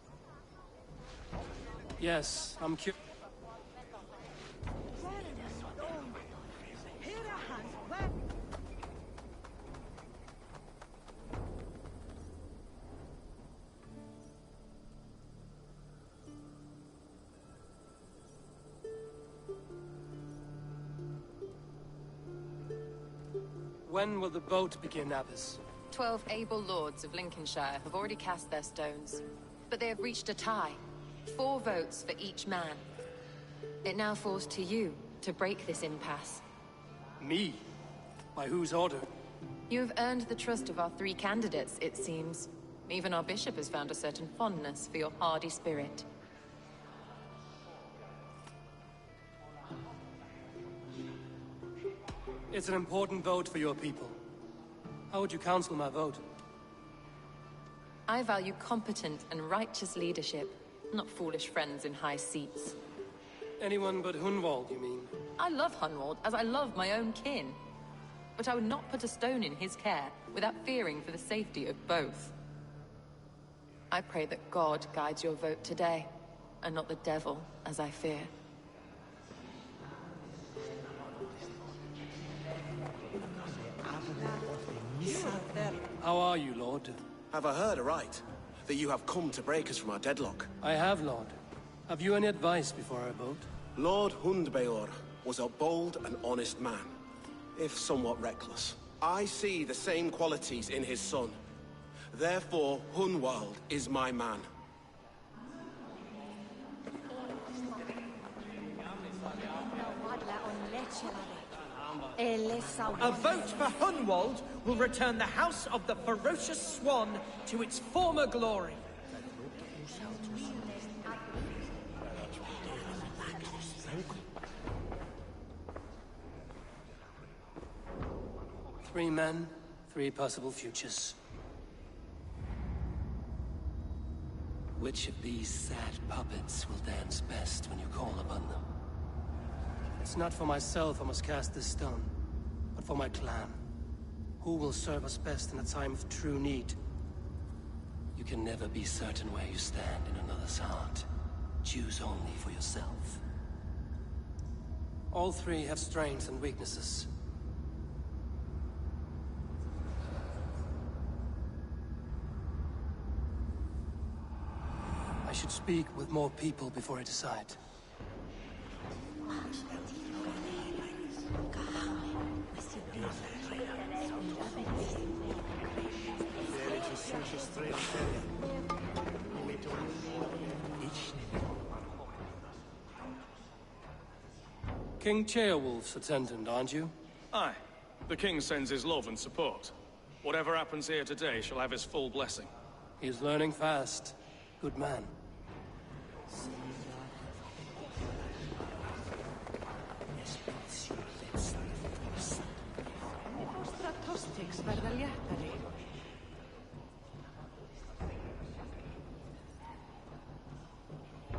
Yes, I'm When will the boat begin, Abbess? 12 able lords of Lincolnshire have already cast their stones, but they have reached a tie. 4 votes for each man. It now falls to you to break this impasse. Me? By whose order? You have earned the trust of our 3 candidates, it seems. Even our bishop has found a certain fondness for your hardy spirit. It's an important vote for your people. How would you counsel my vote? I value competent and righteous leadership, not foolish friends in high seats. Anyone but Hunwald, you mean? I love Hunwald, as I love my own kin. But I would not put a stone in his care without fearing for the safety of both. I pray that God guides your vote today, and not the devil, as I fear. How are you, Lord? Have I heard aright? That you have come to break us from our deadlock? I have, Lord. Have you any advice before I vote? Lord Hundbeor was a bold and honest man, if somewhat reckless. I see the same qualities in his son. Therefore, Hunwald is my man. A vote for Hunwald will return the House of the Ferocious Swan to its former glory. Three men, 3 possible futures. Which of these sad puppets will dance best when you call upon them? It's not for myself I must cast this stone, but for my clan. Who will serve us best in a time of true need? You can never be certain where you stand in another's heart. Choose only for yourself. All 3 have strengths and weaknesses. I should speak with more people before I decide. King Ceolwulf's attendant, aren't you? Aye. The king sends his love and support. Whatever happens here today shall have his full blessing. He's learning fast. Good man.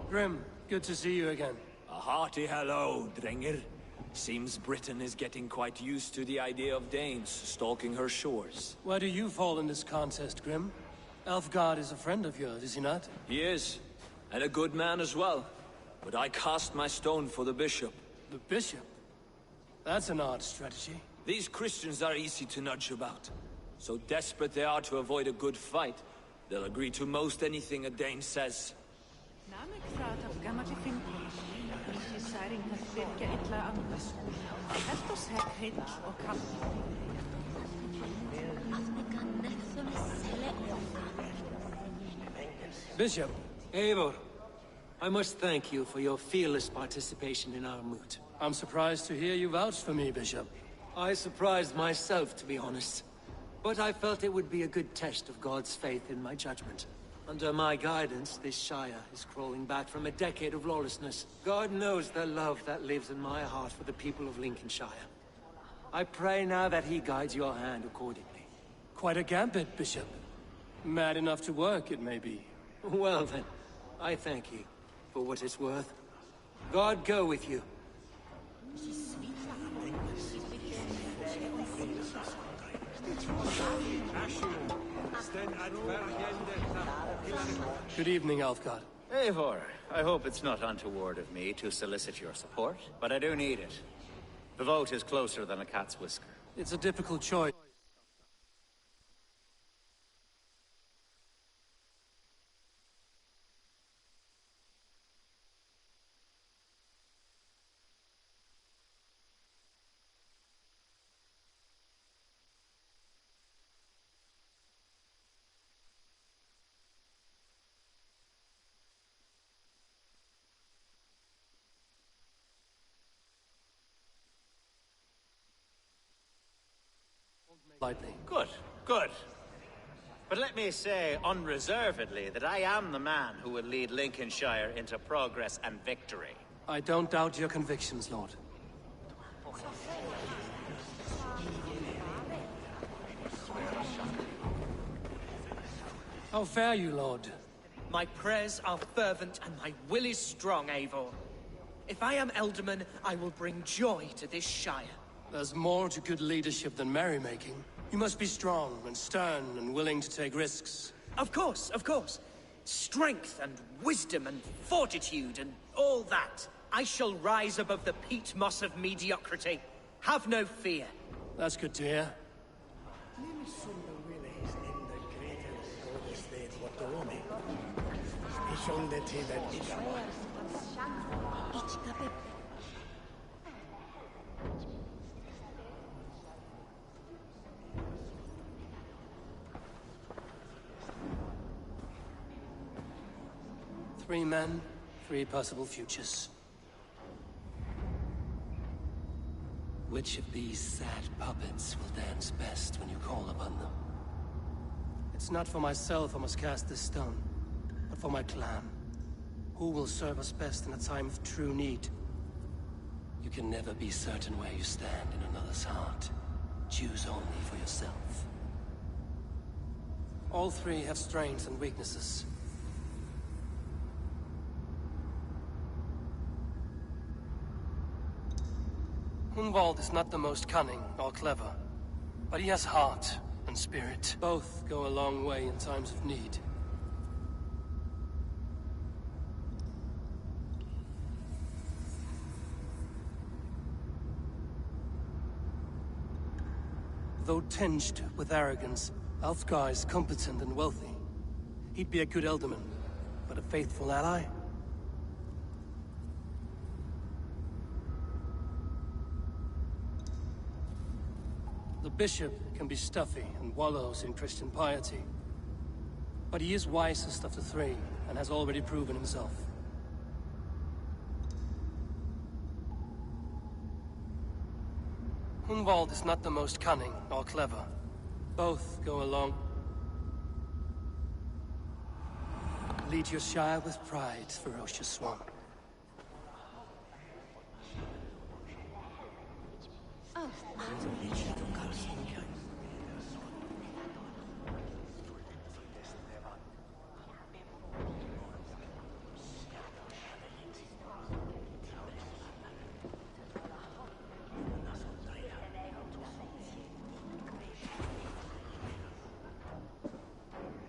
Grim, good to see you again. A hearty hello, Drenger. Seems Britain is getting quite used to the idea of Danes stalking her shores. Where do you fall in this contest, Grim? Elfgard is a friend of yours, is he not? He is, and a good man as well. But I cast my stone for the bishop. The bishop? That's an odd strategy. These Christians are easy to nudge about. So desperate they are to avoid a good fight, they'll agree to most anything a Dane says. Bishop. Eivor, I must thank you for your fearless participation in our moot. I'm surprised to hear you vouch for me, Bishop. I surprised myself, to be honest. But I felt it would be a good test of God's faith in my judgment. Under my guidance, this Shire is crawling back from a decade of lawlessness. God knows the love that lives in my heart for the people of Lincolnshire. I pray now that he guides your hand accordingly. Quite a gambit, Bishop. Mad enough to work, it may be. Well then, I thank you, for what it's worth. God go with you. Good evening, Alfgard. Eivor, I hope it's not untoward of me to solicit your support, but I do need it. The vote is closer than a cat's whisker. It's a difficult choice. Lightly. Good, good. But let me say unreservedly that I am the man who will lead Lincolnshire into progress and victory. I don't doubt your convictions, Lord. How fare you, Lord? My prayers are fervent and my will is strong, Eivor. If I am Elderman, I will bring joy to this Shire. There's more to good leadership than merrymaking. You must be strong and stern and willing to take risks. Of course, of course. Strength and wisdom and fortitude and all that. I shall rise above the peat moss of mediocrity. Have no fear. That's good to hear. Three men, three possible futures. Which of these sad puppets will dance best when you call upon them? It's not for myself I must cast this stone, but for my clan. Who will serve us best in a time of true need? You can never be certain where you stand in another's heart. Choose only for yourself. All three have strengths and weaknesses. Hunwald is not the most cunning or clever, but he has heart and spirit. Both go a long way in times of need. Though tinged with arrogance, Alfgar is competent and wealthy. He'd be a good Elderman, but a faithful ally? The bishop can be stuffy and wallows in Christian piety. But he is wisest of the three, and has already proven himself. Hunwald is not the most cunning or clever. Both go along. Lead your Shire with pride, ferocious swan.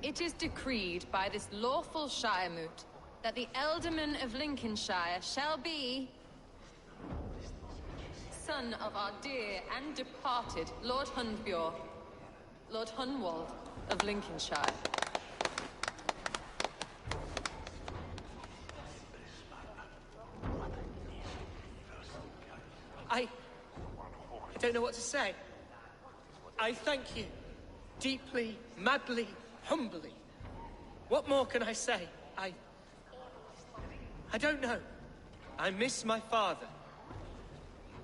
It is decreed by this lawful Shire moot that the Elderman of Lincolnshire shall be son of our dear and departed Lord Hundbjorn, Lord Hunwald of Lincolnshire. I don't know what to say. I thank you. Deeply, madly, humbly. What more can I say? I don't know. I miss my father.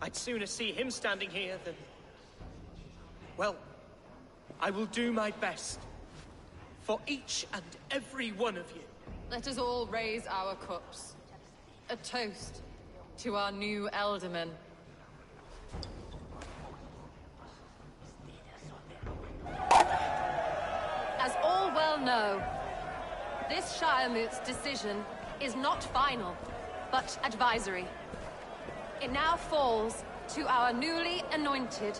I'd sooner see him standing here than... Well, I will do my best. For each and every one of you. Let us all raise our cups. A toast to our new Elderman. As all well know, this Shiremoot's decision is not final, but advisory. It now falls to our newly anointed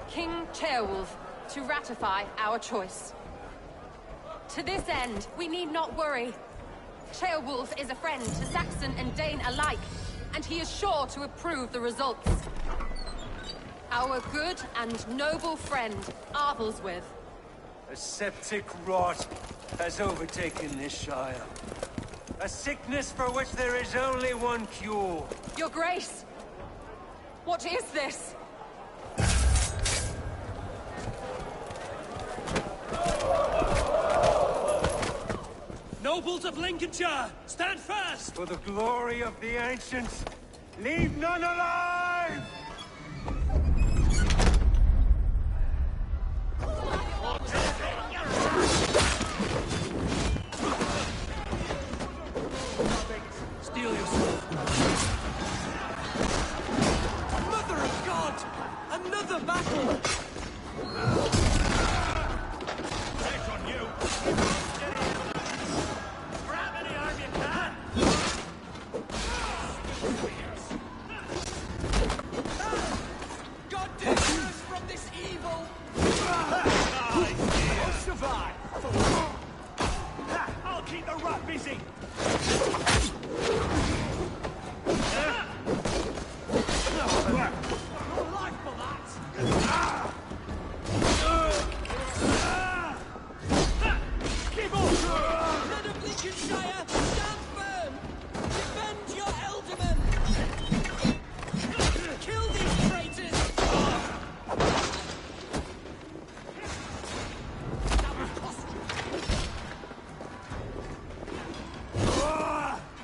King Ceolwulf to ratify our choice. To this end, we need not worry. Ceolwulf is a friend to Saxon and Dane alike, and he is sure to approve the results. Our good and noble friend, Arthelswith. A septic rot has overtaken this shire. A sickness for which there is only one cure. Your Grace! What is this? Nobles of Lincolnshire, stand fast! For the glory of the ancients, leave none alive! Steel yourself. Mother of God! Another battle! Take on you! Grab any arm you can! God deliver us from this evil! I'll survive! I'll keep the rat busy!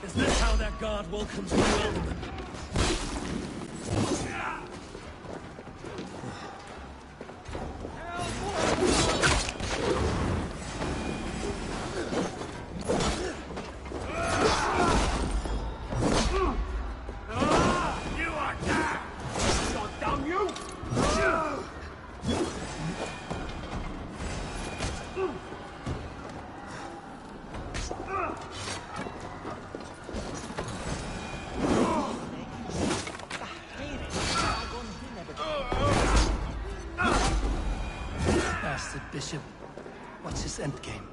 Is this how their guard welcomes you, Alderman? You are dead! God damn you! Bastard Bishop. What's his endgame?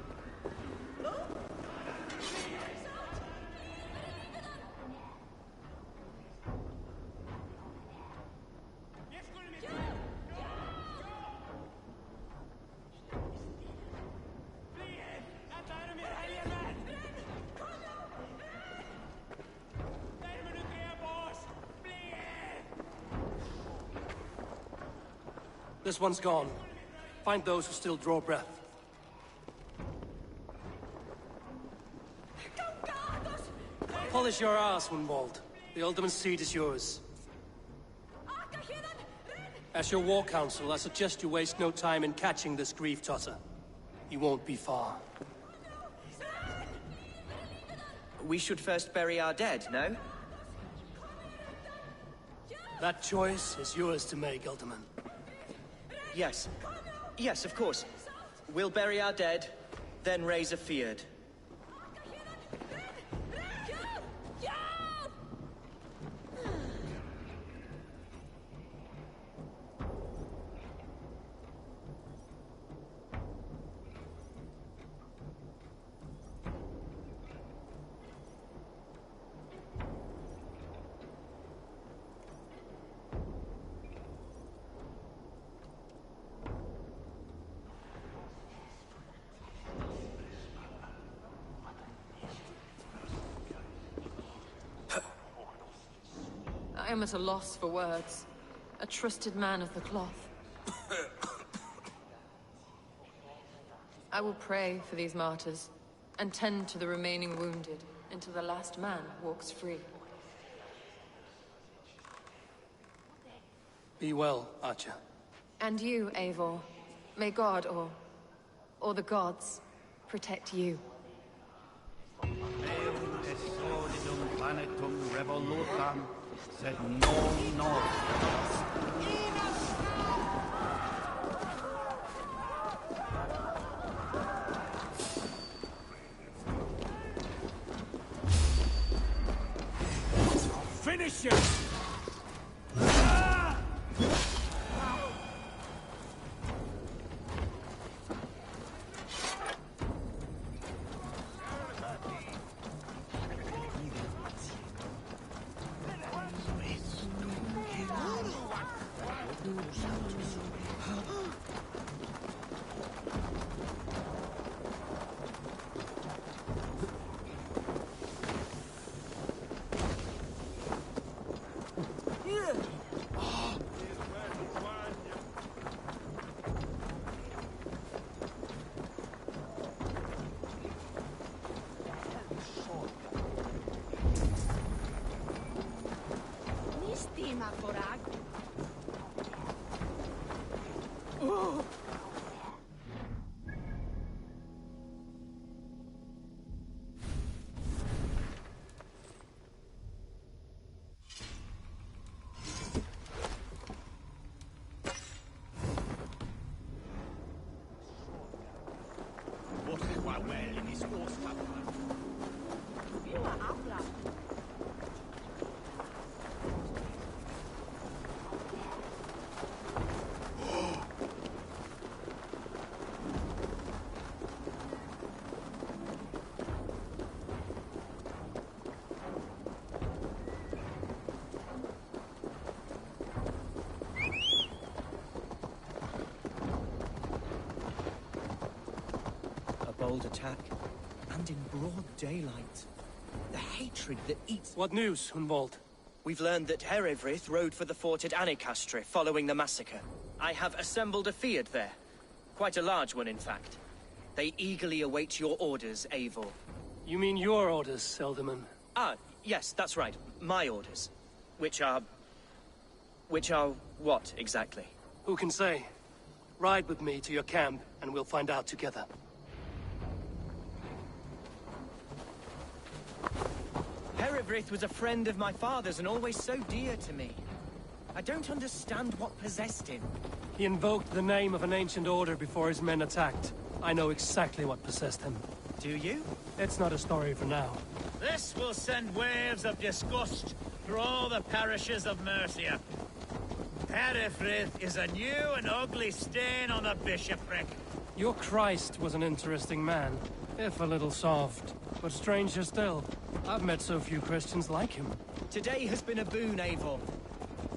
This one's gone. Find those who still draw breath. Polish your ass, Wunwald. The Alderman's seat is yours. As your war council, I suggest you waste no time in catching this grief totter. He won't be far. We should first bury our dead, no? That choice is yours to make, Alderman. Yes. Yes, of course. We'll bury our dead, then raise a feard. I am at a loss for words. A trusted man of the cloth. I will pray for these martyrs, and tend to the remaining wounded, until the last man walks free. Be well, Archer. And you, Eivor. May God, or the gods, protect you. Planetum revolutam, sed non nos. Finish him! quite well in his horse tavern. Bold attack, and in broad daylight. The hatred that eats... What news, Hunwald? We've learned that Herewrith rode for the fort at Annikastre following the massacre. I have assembled a field there. Quite a large one, in fact. They eagerly await your orders, Eivor. You mean your orders, Elderman? Ah, yes, that's right. My orders. Which are what, exactly? Who can say? Ride with me to your camp, and we'll find out together. Herewrith was a friend of my father's and always so dear to me. I don't understand what possessed him. He invoked the name of an ancient order before his men attacked. I know exactly what possessed him. Do you? It's not a story for now. This will send waves of disgust through all the parishes of Mercia. Herewrith is a new and ugly stain on the bishopric. Your Christ was an interesting man, if a little soft. But stranger still, I've met so few Christians like him. Today has been a boon, Eivor.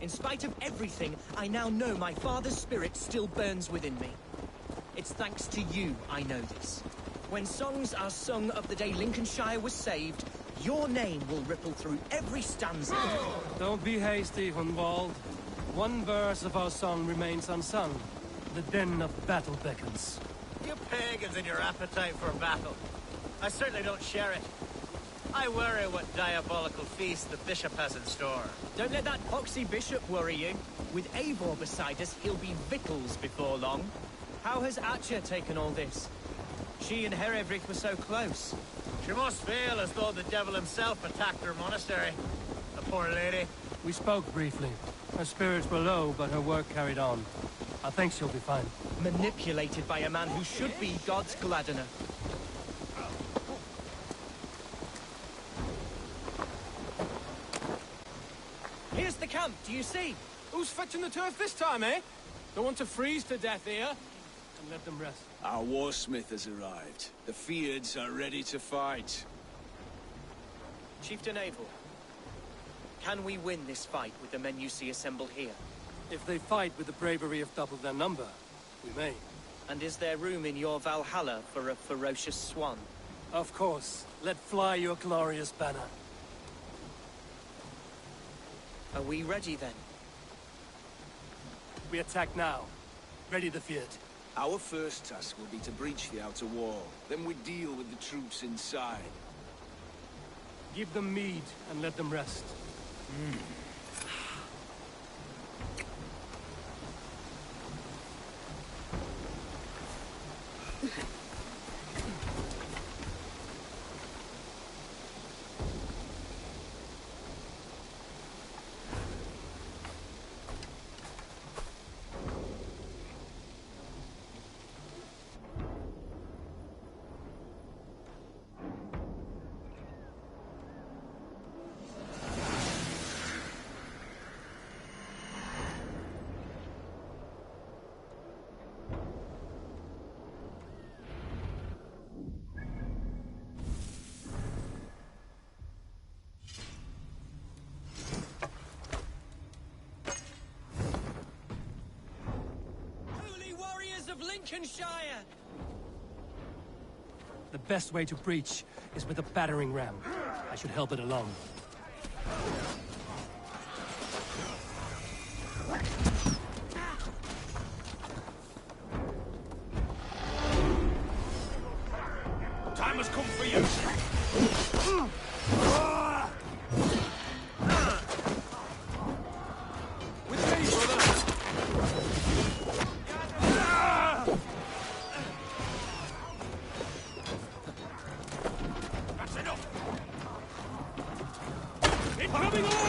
In spite of everything, I now know my father's spirit still burns within me. It's thanks to you I know this. When songs are sung of the day Lincolnshire was saved, your name will ripple through every stanza. Don't be hasty, Hunwald. One verse of our song remains unsung. The din of battle beckons. You pagans and your appetite for battle. I certainly don't share it. I worry what diabolical feast the bishop has in store. Don't let that foxy bishop worry you. With Eivor beside us, he'll be victuals before long. How has Atcha taken all this? She and Herewrith were so close. She must feel as though the devil himself attacked her monastery. The poor lady. We spoke briefly. Her spirits were low, but her work carried on. I think she'll be fine. Manipulated by a man who should be God's gladdener. Here's the camp, do you see? Who's fetching the turf this time, eh? Don't want to freeze to death here. And let them rest. Our warsmith has arrived. The Fiends are ready to fight. Chieftain Eivor, can we win this fight with the men you see assembled here? If they fight with the bravery of double their number, we may. And is there room in your Valhalla for a ferocious swan? Of course. Let fly your glorious banner. Are we ready then? We attack now. Ready the field. Our first task will be to breach the outer wall. Then we deal with the troops inside. Give them mead and let them rest. Of Lincolnshire! The best way to breach is with a battering ram. I should help it along. Time has come for you! Coming on!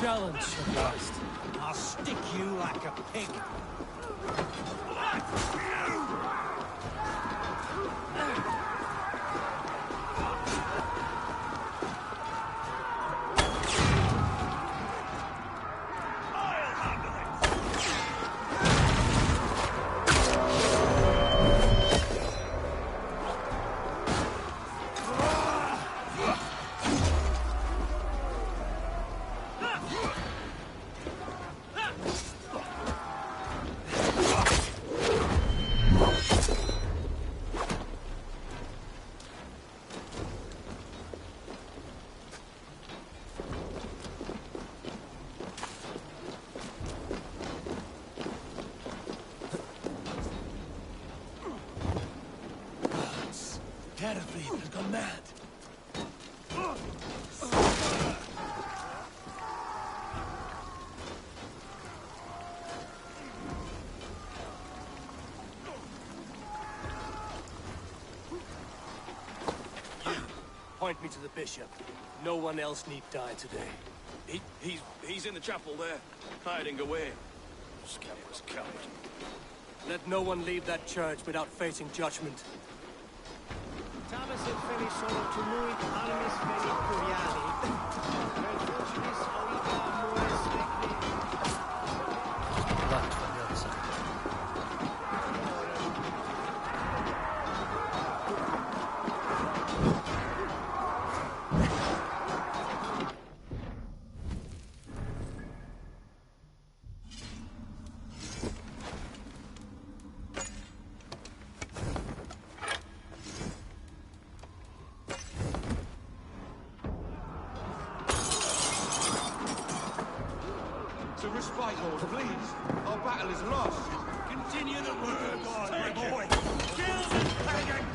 Challenge at last. I'll stick you like a pig. Terribly, has gone mad. Point me to the bishop. No one else need die today. He's in the chapel there, hiding away. Scandalous coward. Let no one leave that church without facing judgment. Tamas et feli solo tumuit animis feli curiali. Vel fugilis aliga amores regni. Left on the other side. right, Lord, please. Our battle is lost. Continue the work, my boy. Kill this pagan!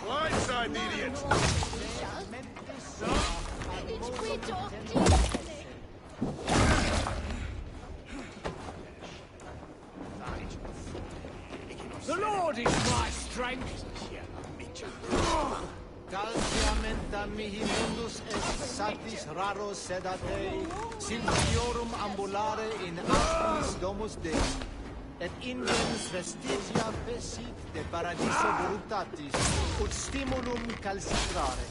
Blindside the idiot! The Lord is my strength. Calciamenta mihi mundus est satis raro sedate, silviorum ambulare in aspis domus Dei, et ingens vestigia pesit de paradiso voluptatis, ut stimulum calcitrare.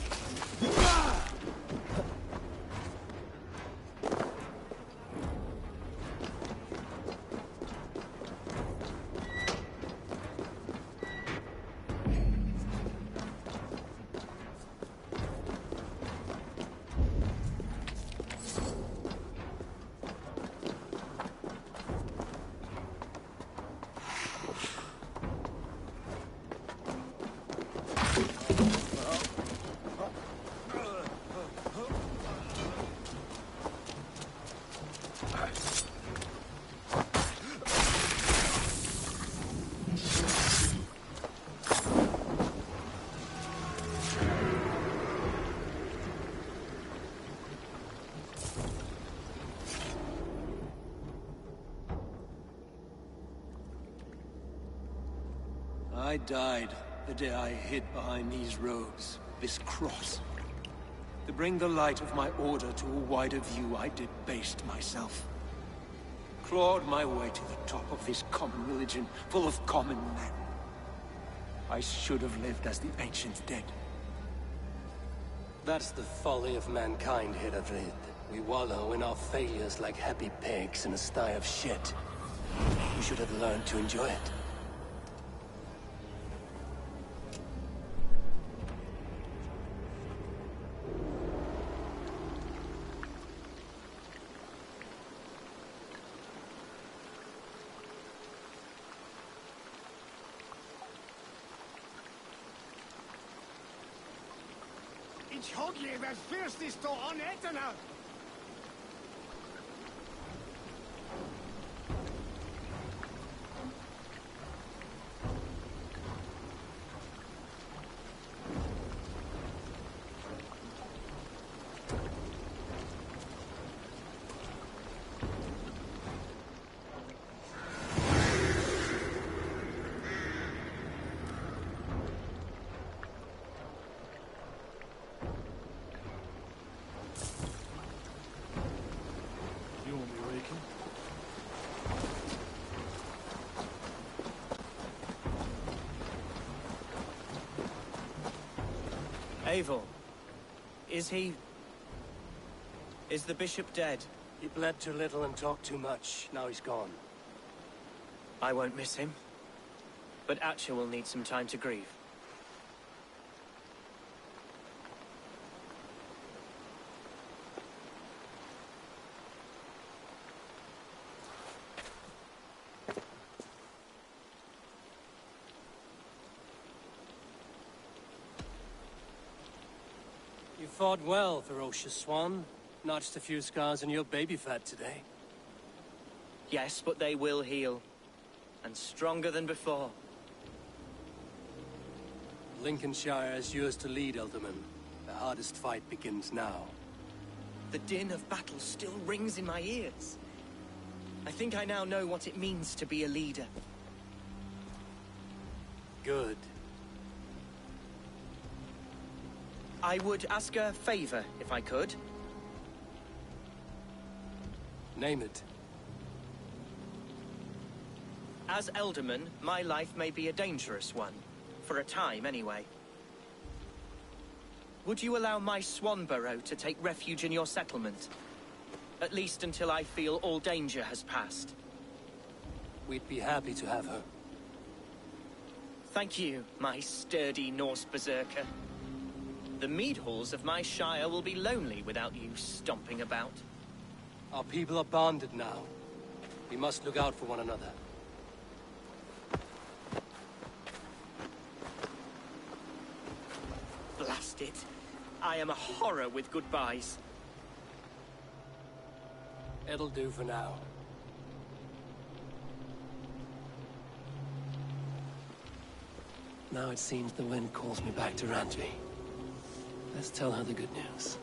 I died the day I hid behind these robes, this cross. To bring the light of my order to a wider view, I debased myself. Clawed my way to the top of this common religion, full of common men. I should have lived as the ancients did. That's the folly of mankind, Heravrid. We wallow in our failures like happy pigs in a sty of shit. We should have learned to enjoy it. Ich hug je, wer fürst ist da an Etterner? Eivor, is he... is the bishop dead? He bled too little and talked too much. Now he's gone. I won't miss him. But Atcha will need some time to grieve. You fought well, ferocious swan. Notched a few scars on your baby fat today. Yes, but they will heal. And stronger than before. Lincolnshire is yours to lead, Elderman. The hardest fight begins now. The din of battle still rings in my ears. I think I now know what it means to be a leader. Good. I would ask a favor, if I could. Name it. As Elderman, my life may be a dangerous one. For a time, anyway. Would you allow my Swanborough to take refuge in your settlement? At least until I feel all danger has passed. We'd be happy to have her. Thank you, my sturdy Norse berserker. The mead halls of my shire will be lonely without you stomping about. Our people are bonded now. We must look out for one another. Blast it. I am a horror with goodbyes. It'll do for now. Now it seems the wind calls me back to Randvi. Let's tell her the good news.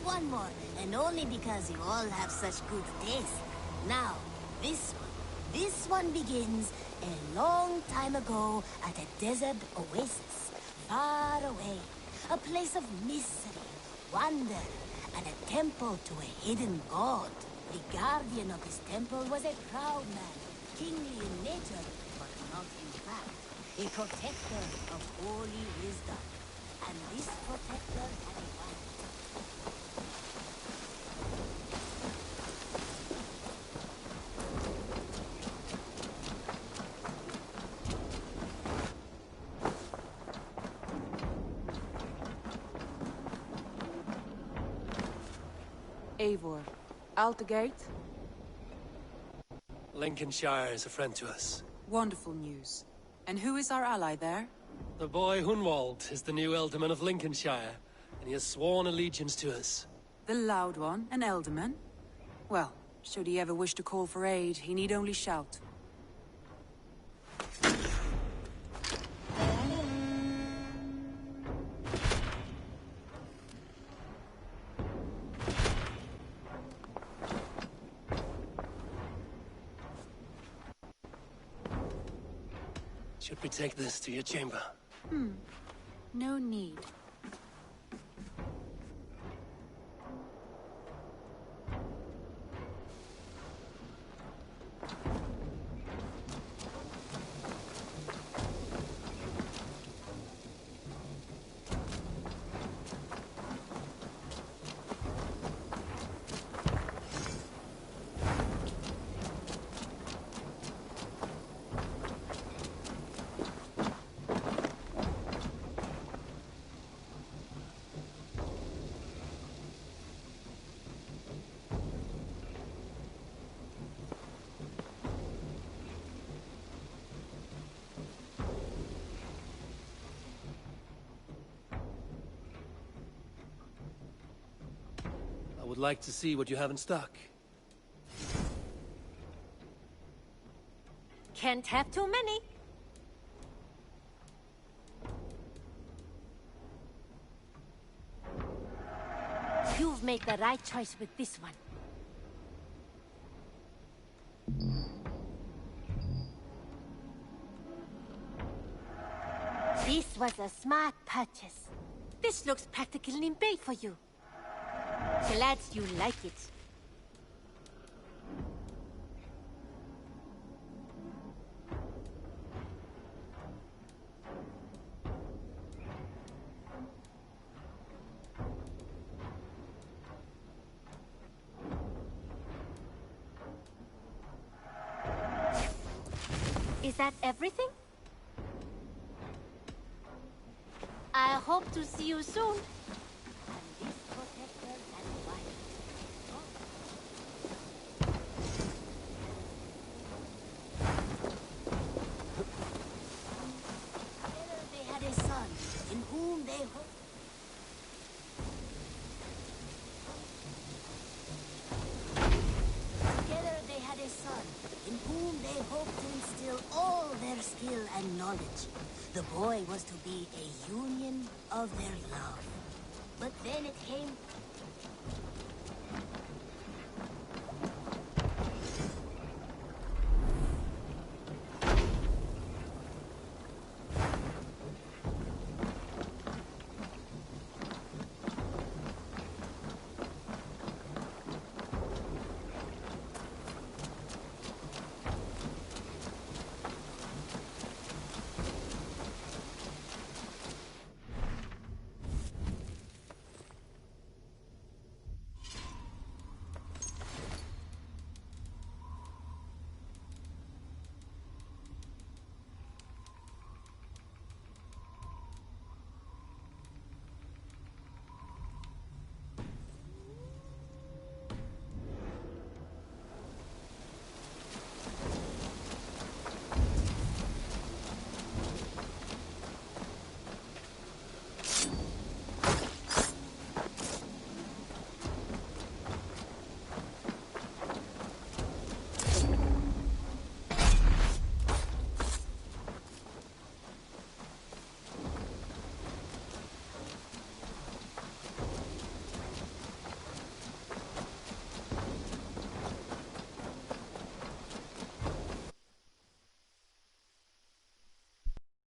One more, and only because you all have such good taste. Now, this one begins a long time ago at a desert oasis, far away. A place of mystery, wonder, and a temple to a hidden god. The guardian of this temple was a proud man, kingly in nature, but not in fact. A protector of holy wisdom. And this protector had a wife. Eivor, out the gate? Lincolnshire is a friend to us. Wonderful news. And who is our ally there? The boy Hunwald is the new Ealdorman of Lincolnshire, and he has sworn allegiance to us. The loud one, an Ealdorman? Well, should he ever wish to call for aid, he need only shout. Should we take this to your chamber? No need. I would like to see what you have in stock. Can't have too many. make the right choice with this one. This was a smart purchase. This looks practically made for you. Glad you like it. Is that everything? I hope to see you soon. And this protector and wife. Together they had a son, in whom they hoped. Together they had a son, in whom they hoped to instill all their skill and knowledge. The boy was to be a union of their love. But then it came